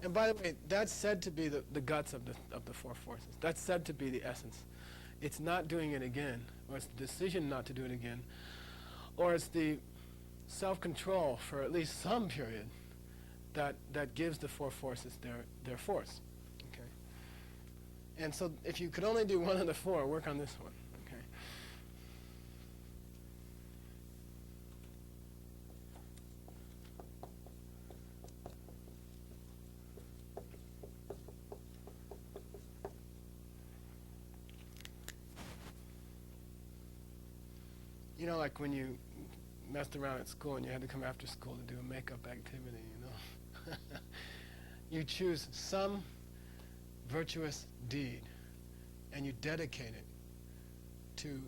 And by the way, that's said to be the guts of the four forces. That's said to be the essence. It's not doing it again, or it's the decision not to do it again, or it's the self-control for at least some period that gives the four forces their force. Okay. And so if you could only do one of the four, work on this one. Okay. Like when you messed around at school and you had to come after school to do a makeup activity, You choose some virtuous deed and you dedicate it to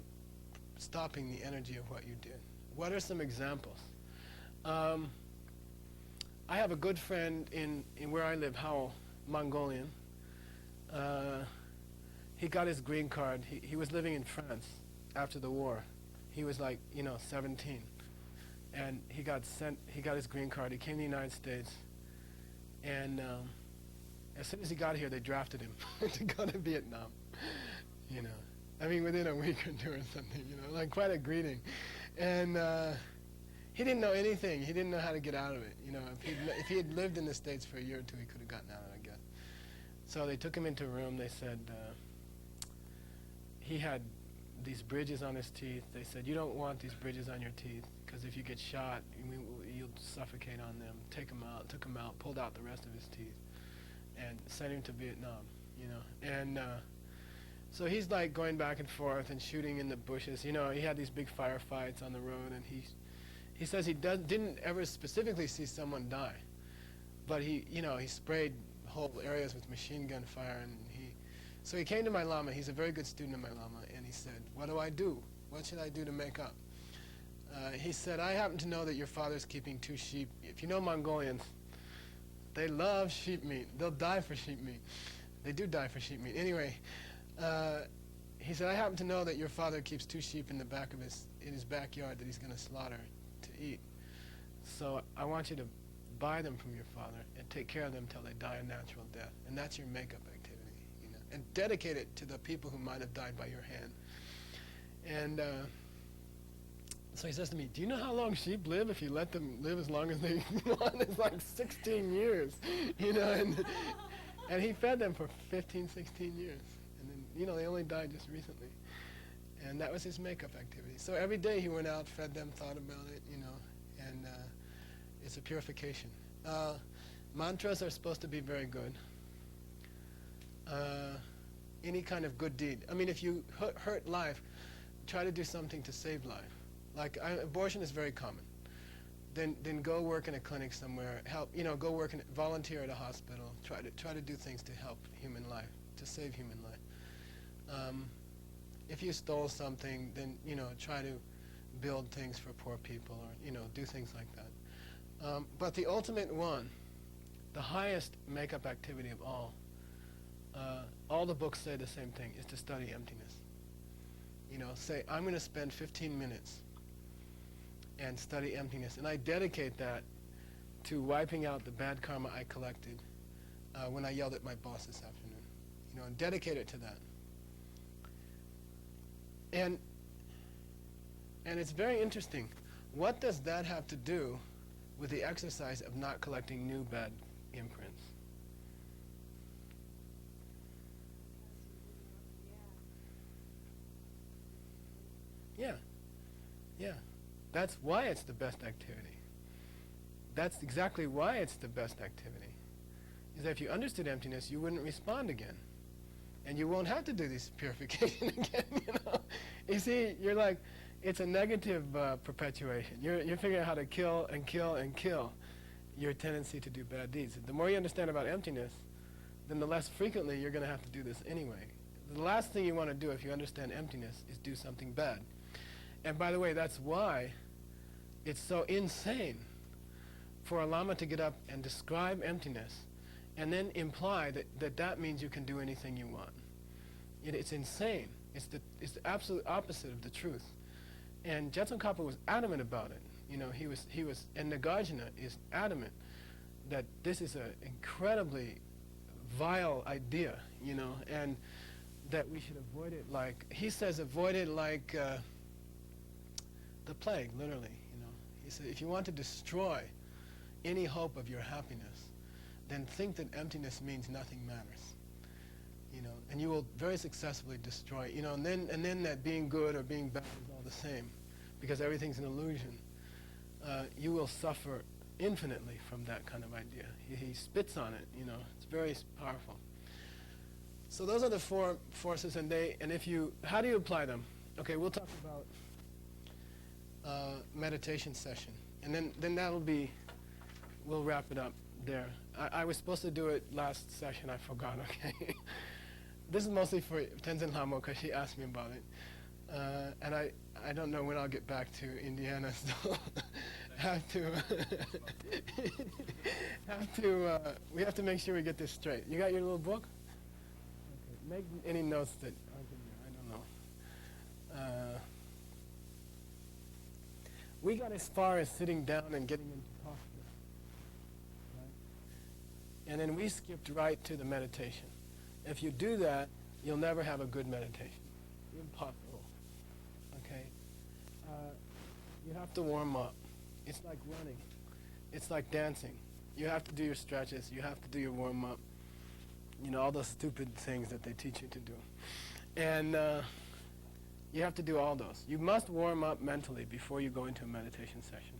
stopping the energy of what you did. What are some examples? I have a good friend in where I live, Howell, Mongolian. He got his green card. He was living in France after the war. He was 17. And he got his green card. He came to the United States. And as soon as he got here, they drafted him to go to Vietnam. Within a week or two or something, quite a greeting. And he didn't know anything. He didn't know how to get out of it. If he had lived in the States for a year or two, he could have gotten out, I guess. So they took him into a room. They said he had these bridges on his teeth. They said, you don't want these bridges on your teeth, because if you get shot, you'll suffocate on them. Take him out. Took him out, pulled out the rest of his teeth, and sent him to Vietnam, And so he's going back and forth and shooting in the bushes. He had these big firefights on the road, and he says he didn't ever specifically see someone die, but he sprayed whole areas with machine gun fire, and so he came to my Lama. He's a very good student of my Lama, and he said, what do I do? What should I do to make up? He said, I happen to know that your father's keeping 2 sheep. If you know Mongolians, they love sheep meat. They'll die for sheep meat. They do die for sheep meat. Anyway, he said, I happen to know that your father keeps 2 sheep in his backyard that he's going to slaughter to eat. So I want you to buy them from your father and take care of them till they die a natural death. And that's your makeup activity, you know. And dedicate it to the people who might have died by your hand. And so he says to me, do you know how long sheep live if you let them live as long as they want? It's like 16 years, you know. And he fed them for 15, 16 years. And then, you know, they only died just recently. And that was his makeup activity. So every day he went out, fed them, thought about it, you know. And it's a purification. Mantras are supposed to be very good. Any kind of good deed. I mean, if you hurt life, try to do something to save life. Like abortion is very common. Then go work in a clinic somewhere. Help, you know, go work volunteer at a hospital. Try to do things to help human life, to save human life. If you stole something, then, you know, try to build things for poor people, or, you know, do things like that. But the ultimate one, the highest makeup activity of all the books say the same thing, is to study emptiness. You know, say, I'm going to spend 15 minutes and study emptiness. And I dedicate that to wiping out the bad karma I collected when I yelled at my boss this afternoon. You know, and dedicate it to that. And it's very interesting. What does that have to do with the exercise of not collecting new bad imprints? Yeah. That's why it's the best activity. That's exactly why it's the best activity. Is that if you understood emptiness, you wouldn't respond again. And you won't have to do this purification again, you know. You see, you're like, it's a negative perpetuation. You're figuring out how to kill and kill and kill your tendency to do bad deeds. The more you understand about emptiness, then the less frequently you're going to have to do this anyway. The last thing you want to do if you understand emptiness is do something bad. And by the way, that's why it's so insane for a Lama to get up and describe emptiness and then imply that means you can do anything you want. It's insane. It's the absolute opposite of the truth. And Jetsun Kappa was adamant about it. You know, he was, and Nagarjuna is adamant that this is an incredibly vile idea, you know, and that we should avoid it like, he says, avoid it like the plague, literally, you know. He said, if you want to destroy any hope of your happiness, then think that emptiness means nothing matters, you know, and you will very successfully destroy, you know, and then that being good or being bad is all the same, because everything's an illusion. You will suffer infinitely from that kind of idea. He spits on it, you know. It's very powerful. So those are the 4 forces, and if you, how do you apply them? Okay, we'll talk about meditation session, and then that'll be, we'll wrap it up there. I was supposed to do it last session, I forgot, okay? This is mostly for Tenzin Lhamo, because she asked me about it. And I don't know when I'll get back to Indiana, so we have to make sure we get this straight. You got your little book? Okay. Make any notes that aren't in there, I don't know. We got as far as sitting down and getting into posture, right? And then we skipped right to the meditation. If you do that, you'll never have a good meditation. Impossible. Okay? You have to warm up. It's like running. It's like dancing. You have to do your stretches. You have to do your warm up. You know, all those stupid things that they teach you to do. And you have to do all those. You must warm up mentally before you go into a meditation session.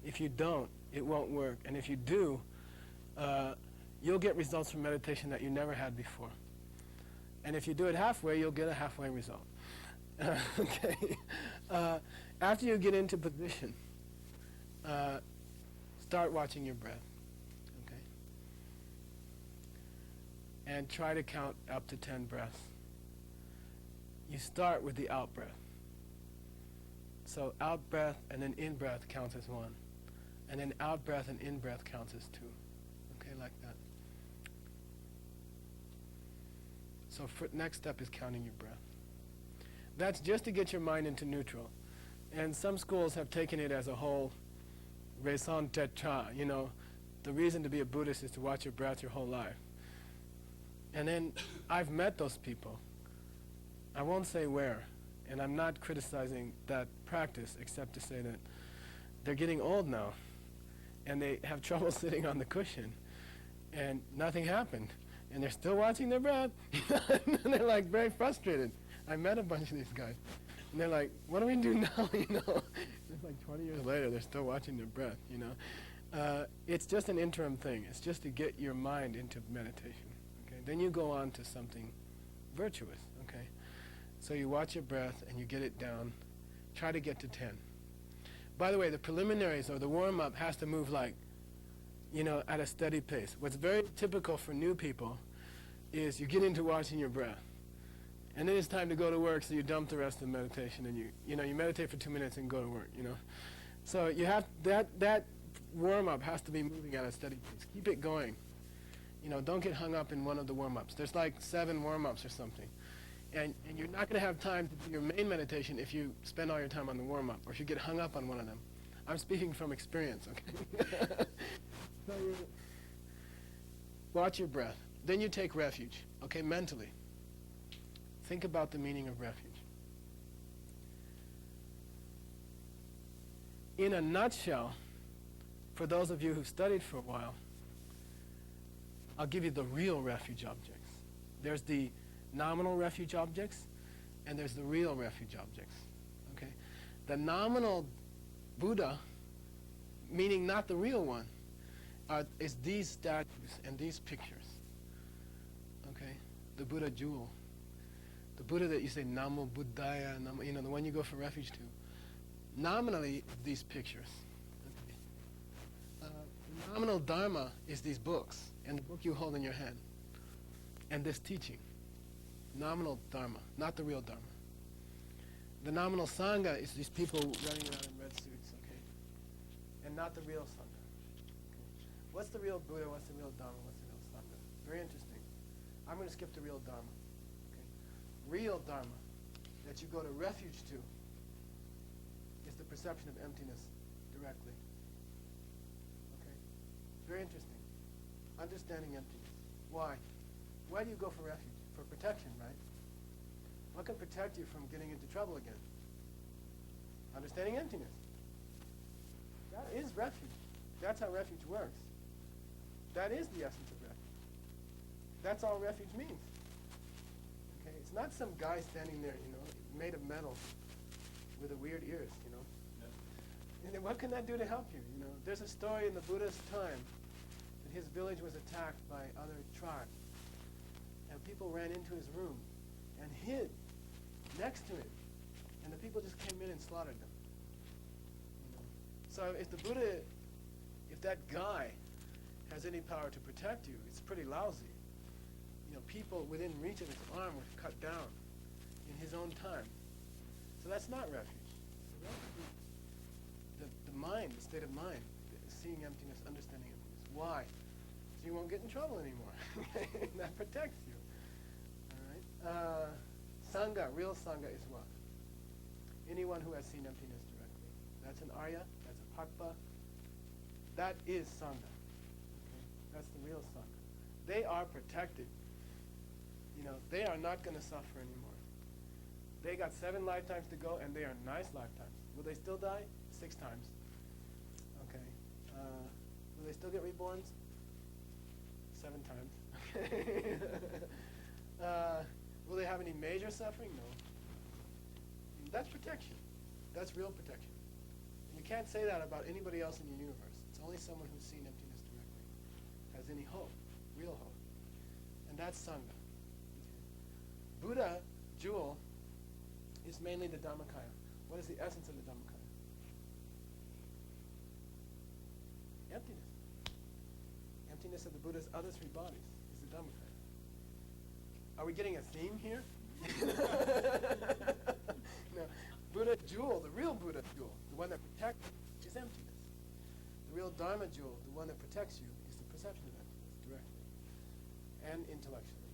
If you don't, it won't work. And if you do, you'll get results from meditation that you never had before. And if you do it halfway, you'll get a halfway result. Okay. After you get into position, start watching your breath. Okay. And try to count up to 10 breaths. You start with the out breath. So out breath and then in breath counts as one. And then out breath and in breath counts as two. Okay, like that. So next step is counting your breath. That's just to get your mind into neutral. And some schools have taken it as a whole raison d'etre, you know, the reason to be a Buddhist is to watch your breath your whole life. And then I've met those people. I won't say where, and I'm not criticizing that practice except to say that they're getting old now, and they have trouble sitting on the cushion, and nothing happened, and they're still watching their breath, and they're like very frustrated. I met a bunch of these guys, and they're like, what do we do now, you know? It's like 20 years later, they're still watching their breath, you know? It's just an interim thing. It's just to get your mind into meditation, okay? Then you go on to something virtuous, okay? So you watch your breath, and you get it down. Try to get to 10. By the way, the preliminaries or the warm-up has to move like, you know, at a steady pace. What's very typical for new people is you get into watching your breath. And then it's time to go to work, so you dump the rest of the meditation, and you meditate for 2 minutes and go to work, you know. So you have that warm-up has to be moving at a steady pace. Keep it going. You know, don't get hung up in one of the warm-ups. There's like 7 warm-ups or something. And you're not going to have time to do your main meditation if you spend all your time on the warm-up, or if you get hung up on one of them. I'm speaking from experience, okay? So you watch your breath. Then you take refuge, okay, mentally. Think about the meaning of refuge. In a nutshell, for those of you who've studied for a while, I'll give you the real refuge objects. There's the nominal refuge objects, and there's the real refuge objects. Okay? The nominal Buddha, meaning not the real one, is these statues and these pictures. Okay? The Buddha jewel. The Buddha that you say, Namo Buddhaya, Namo, you know, the one you go for refuge to. Nominally, these pictures. Okay. The nominal Dharma is these books, and the book you hold in your hand, and this teaching. Nominal Dharma, not the real Dharma. The nominal Sangha is these people running around in red suits, okay? And not the real Sangha. Okay. What's the real Buddha? What's the real Dharma? What's the real Sangha? Very interesting. I'm going to skip the real Dharma. Okay? Real Dharma that you go to refuge to is the perception of emptiness directly. Okay? Very interesting. Understanding emptiness. Why? Why do you go for refuge? For protection, right? What can protect you from getting into trouble again? Understanding emptiness. That is refuge. That's how refuge works. That is the essence of refuge. That's all refuge means. Okay? It's not some guy standing there, you know, made of metal with a weird ears, you know. And then what can that do to help you? You know, there's a story in the Buddha's time that his village was attacked by other tribes. And people ran into his room and hid next to him. And the people just came in and slaughtered them. You know? So if the Buddha, if that guy has any power to protect you, it's pretty lousy. You know, people within reach of his arm were cut down in his own time. So that's not refuge. The refuge is the mind, the state of mind, seeing emptiness, understanding emptiness. Why? So you won't get in trouble anymore. That protects you. Sangha, real Sangha is what? Anyone who has seen emptiness directly. That's an Arya, that's a Pakpa. That is Sangha. Okay? That's the real Sangha. They are protected. You know, they are not going to suffer anymore. They got 7 lifetimes to go, and they are nice lifetimes. Will they still die? 6 times. Okay. Will they still get reborns? 7 times. Will they have any major suffering? No. That's protection. That's real protection. And you can't say that about anybody else in the universe. It's only someone who's seen emptiness directly has any hope, real hope. And that's Sangha. Okay. Buddha, jewel, is mainly the Dhammakaya. What is the essence of the Dhammakaya? Emptiness. Emptiness of the Buddha's other 3 bodies is the Dhammakaya. Are we getting a theme here? No. Buddha jewel jewel, the real Buddha jewel, the one that protects you, is emptiness. The real Dharma jewel, the one that protects you, is the perception of emptiness directly and intellectually.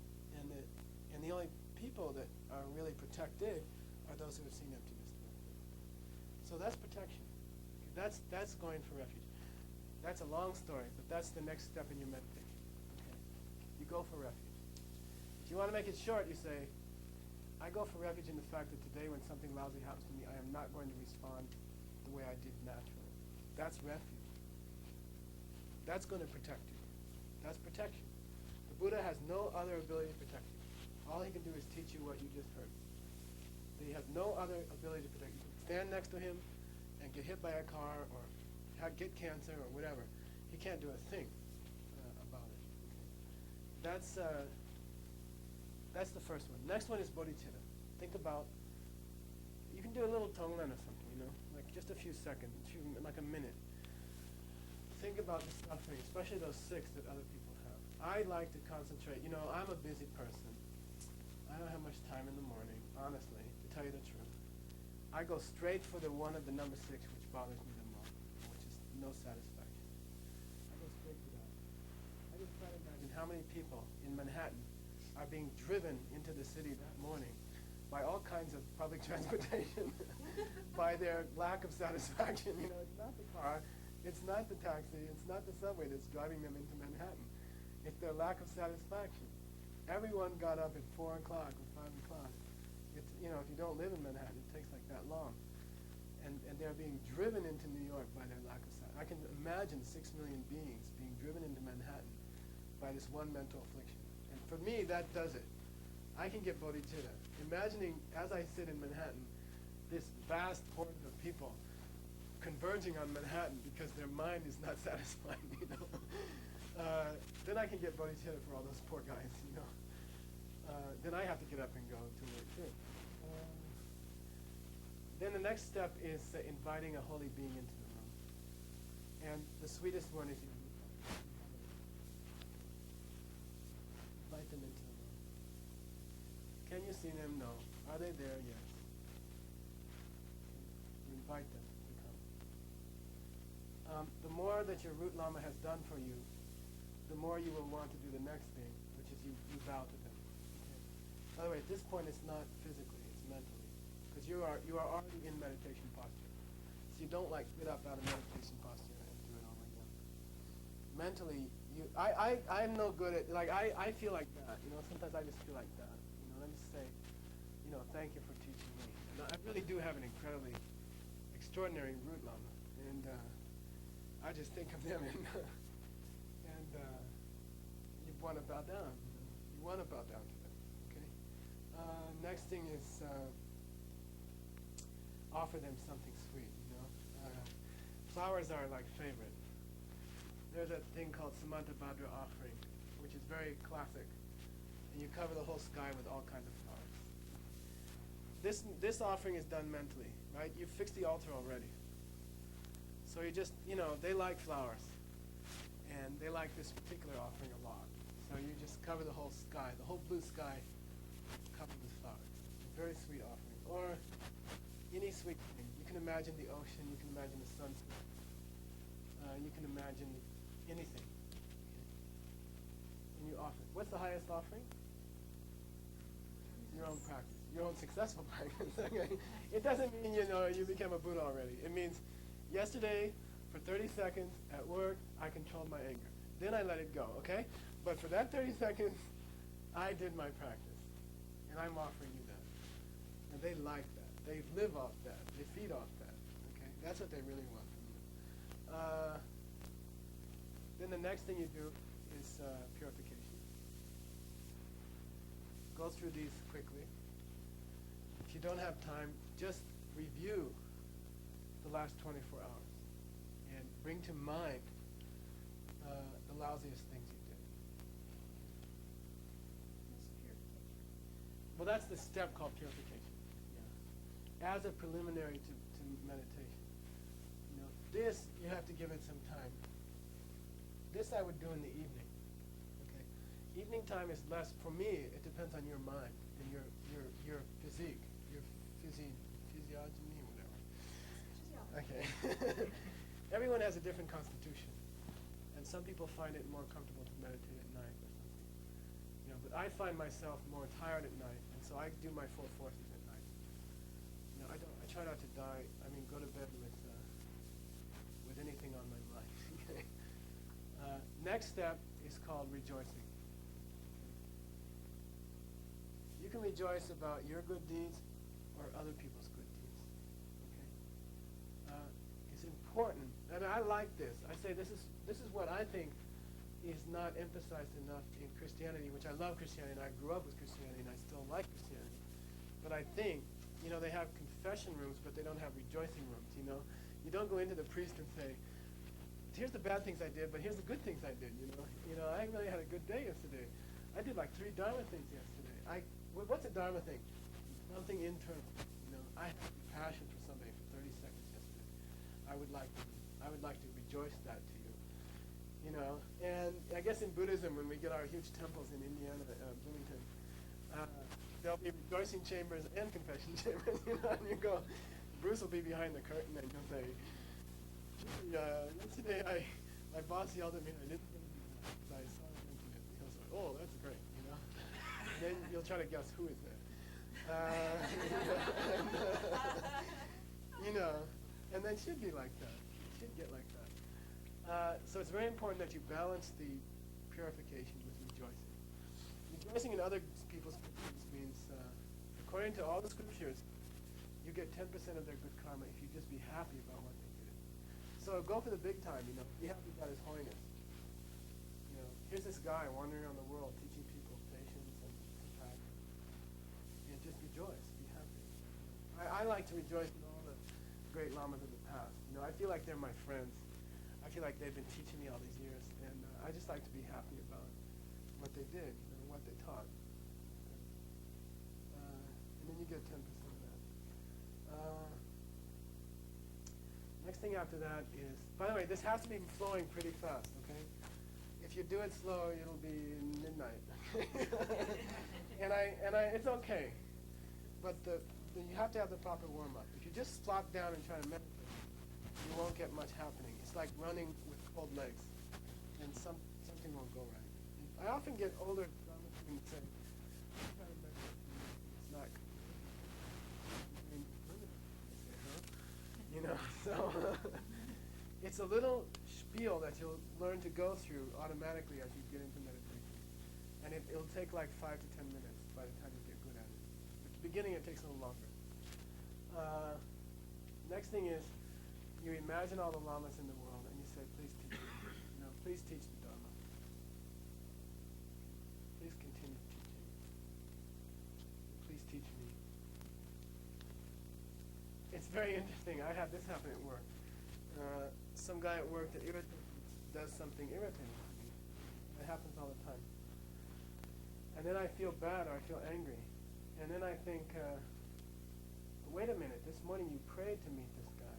And the only people that are really protected are those who have seen emptiness directly. So that's protection. Okay, that's going for refuge. That's a long story, but that's the next step in your meditation. Okay? You go for refuge. If you want to make it short, you say, I go for refuge in the fact that today when something lousy happens to me, I am not going to respond the way I did naturally. That's refuge. That's going to protect you. That's protection. The Buddha has no other ability to protect you. All he can do is teach you what you just heard. He has no other ability to protect you. You can stand next to him and get hit by a car or get cancer or whatever. He can't do a thing about it. Okay? That's the first one. Next one is bodhicitta. Think about, you can do a little tonglen or something, like just a few seconds, like a minute. Think about the suffering, especially those 6 that other people have. I like to concentrate. I'm a busy person. I don't have much time in the morning, honestly, to tell you the truth. I go straight for the one of the number 6, which bothers me the most, which is no satisfaction. I go straight for that. I just try to imagine how many people in Manhattan are being driven into the city that morning by all kinds of public transportation, by their lack of satisfaction. It's not the car, it's not the taxi, it's not the subway that's driving them into Manhattan. It's their lack of satisfaction. Everyone got up at 4 o'clock or 5 o'clock. It's, if you don't live in Manhattan, it takes like that long. And they're being driven into New York by their lack of satisfaction. I can imagine 6 million beings being driven into Manhattan by this one mental affliction. And for me, that does it. I can get bodhicitta. Imagining, as I sit in Manhattan, this vast horde of people converging on Manhattan because their mind is not satisfied, then I can get bodhicitta for all those poor guys, Then I have to get up and go to work too. Then the next step is inviting a holy being into the room. And the sweetest one is you invite them into the room. Can you see them? No. Are they there? Yes. You invite them to come. The more that your root lama has done for you, the more you will want to do the next thing, which is you bow to them. Okay? By the way, at this point, it's not physically, it's mentally, because you are already in meditation posture. So you don't get up out of meditation posture and do it all again. Mentally, I'm no good at, I feel like that, sometimes I just feel like that. I just say, thank you for teaching me. And I really do have an incredibly extraordinary root lama, and I just think of them and you want to bow down. You want to bow down to them. Okay. Next thing is offer them something sweet. Flowers are like favorite. There's a thing called Samanta Bhadra offering, which is very classic, and you cover the whole sky with all kinds of flowers. This offering is done mentally, right? You fixed the altar already. So you just, they like flowers. And they like this particular offering a lot. So you just cover the whole sky, the whole blue sky, covered with flowers. A very sweet offering. Or any sweet thing. You can imagine the ocean, you can imagine the sunset. You can imagine anything. And you offer. What's the highest offering? Your own practice. Your own successful practice. Okay? It doesn't mean, you became a Buddha already. It means yesterday, for 30 seconds at work, I controlled my anger. Then I let it go, okay? But for that 30 seconds, I did my practice. And I'm offering you that. And they like that. They live off that. They feed off that, okay? That's what they really want from you. Then the next thing you do is purification. Go through these quickly. If you don't have time, just review the last 24 hours. And bring to mind the lousiest things you did. That's purification. Well, that's the step called purification. Yeah. As a preliminary to meditation. This, you have to give it some time. This I would do in the evening. Okay. Evening time is less, for me, it depends on your mind and your physique, your physiogeny, whatever. Okay. Everyone has a different constitution, and some people find it more comfortable to meditate at night or something. But I find myself more tired at night, and so I do my 4 forces at night. I try not to die. Go to bed with anything on my mind. Okay. Next step is called rejoicing. You can rejoice about your good deeds or other people's good deeds. Okay. It's important, and I like this. I say this is what I think is not emphasized enough in Christianity, which I love Christianity, and I grew up with Christianity, and I still like Christianity. But I think, they have confession rooms, but they don't have rejoicing rooms, You don't go into the priest and say, here's the bad things I did, but here's the good things I did, I really had a good day yesterday. I did like 3 Dharma things yesterday. What's a Dharma thing? Something internal, I had passion for somebody for 30 seconds yesterday. I would like to rejoice that to you. And I guess in Buddhism, when we get our huge temples in Indiana, Bloomington, there'll be rejoicing chambers and confession chambers, and you go, Bruce will be behind the curtain and he'll say, yesterday my boss yelled at me and I didn't think I saw him mention it. He'll say, oh, that's great, Then you'll try to guess who is that. And then it should be like that. It should get like that. So it's very important that you balance the purification with rejoicing. Rejoicing in other people's good deeds means, according to all the scriptures, you get 10% of their good karma if you just be happy about what they did. So go for the big time, be happy about His Holiness. Here's this guy wandering around the world teaching people patience and compassion. And just rejoice, be happy. I like to rejoice in all the great lamas of the past. I feel like they're my friends. I feel like they've been teaching me all these years, and I just like to be happy about what they did, what they taught. And then you get 10% of that. Next thing after that is, by the way, this has to be flowing pretty fast, okay? If you do it slow, it'll be midnight. and it's okay, but you have to have the proper warm-up. If you just flop down and try to meditate, you won't get much happening. It's like running with cold legs, and something won't go right. I often get older students say, "I'm trying to meditate. It's not." So it's a little spiel that you'll learn to go through automatically as you get into meditation, and it'll take like 5 to 10 minutes by the time you get good at it. At the beginning, it takes a little longer. Next thing is, you imagine all the lamas in the world, and you say, please teach me. Please teach the Dharma. Please continue teaching. Please teach me. It's very interesting. I had this happen at work. Some guy at work that does something irritating to me. It happens all the time. And then I feel bad or I feel angry. And then I think, wait a minute, this morning you prayed to meet this guy.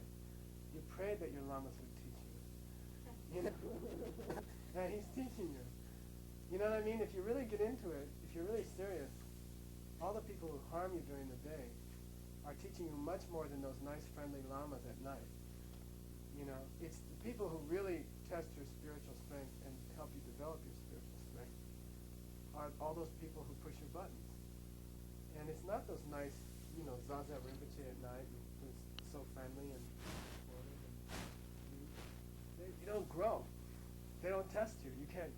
You prayed that your lamas would teach you. And he's teaching you. You know what I mean? If you really get into it, if you're really serious, all the people who harm you during the day are teaching you much more than those nice, friendly lamas at night. It's the people who really test your spiritual strength and help you develop your spiritual strength are all those people who push your buttons. And it's not those nice, Zaza Rinpoche at night who's so friendly and supportive. You don't grow. They don't test you. You can't.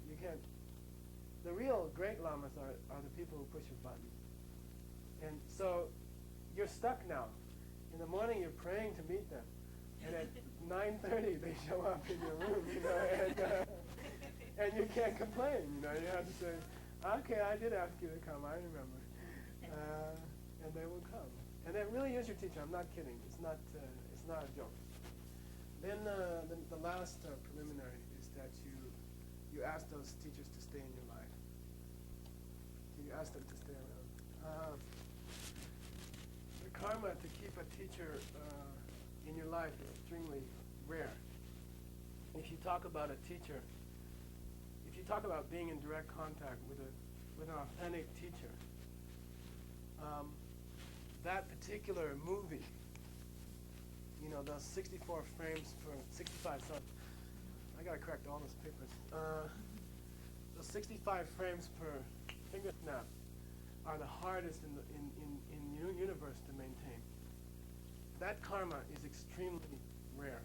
The real great lamas are the people who push your buttons. And so you're stuck now. In the morning you're praying to meet them, and at 9:30 they show up in your room, and you can't complain. You have to say, okay, I did ask you to come. I remember, and they will come. And that really is your teacher. I'm not kidding. It's not a joke. Then the last preliminary is that you ask those teachers to stay in your life. You ask them to stay around. The karma to keep a teacher in your life is extremely rare. If you talk about a teacher, if you talk about being in direct contact with an authentic teacher, that particular movie you know, those 64 frames per 65. So I gotta correct all those papers. Those 65 frames per finger snap are the hardest in the universe to maintain. That karma is extremely rare.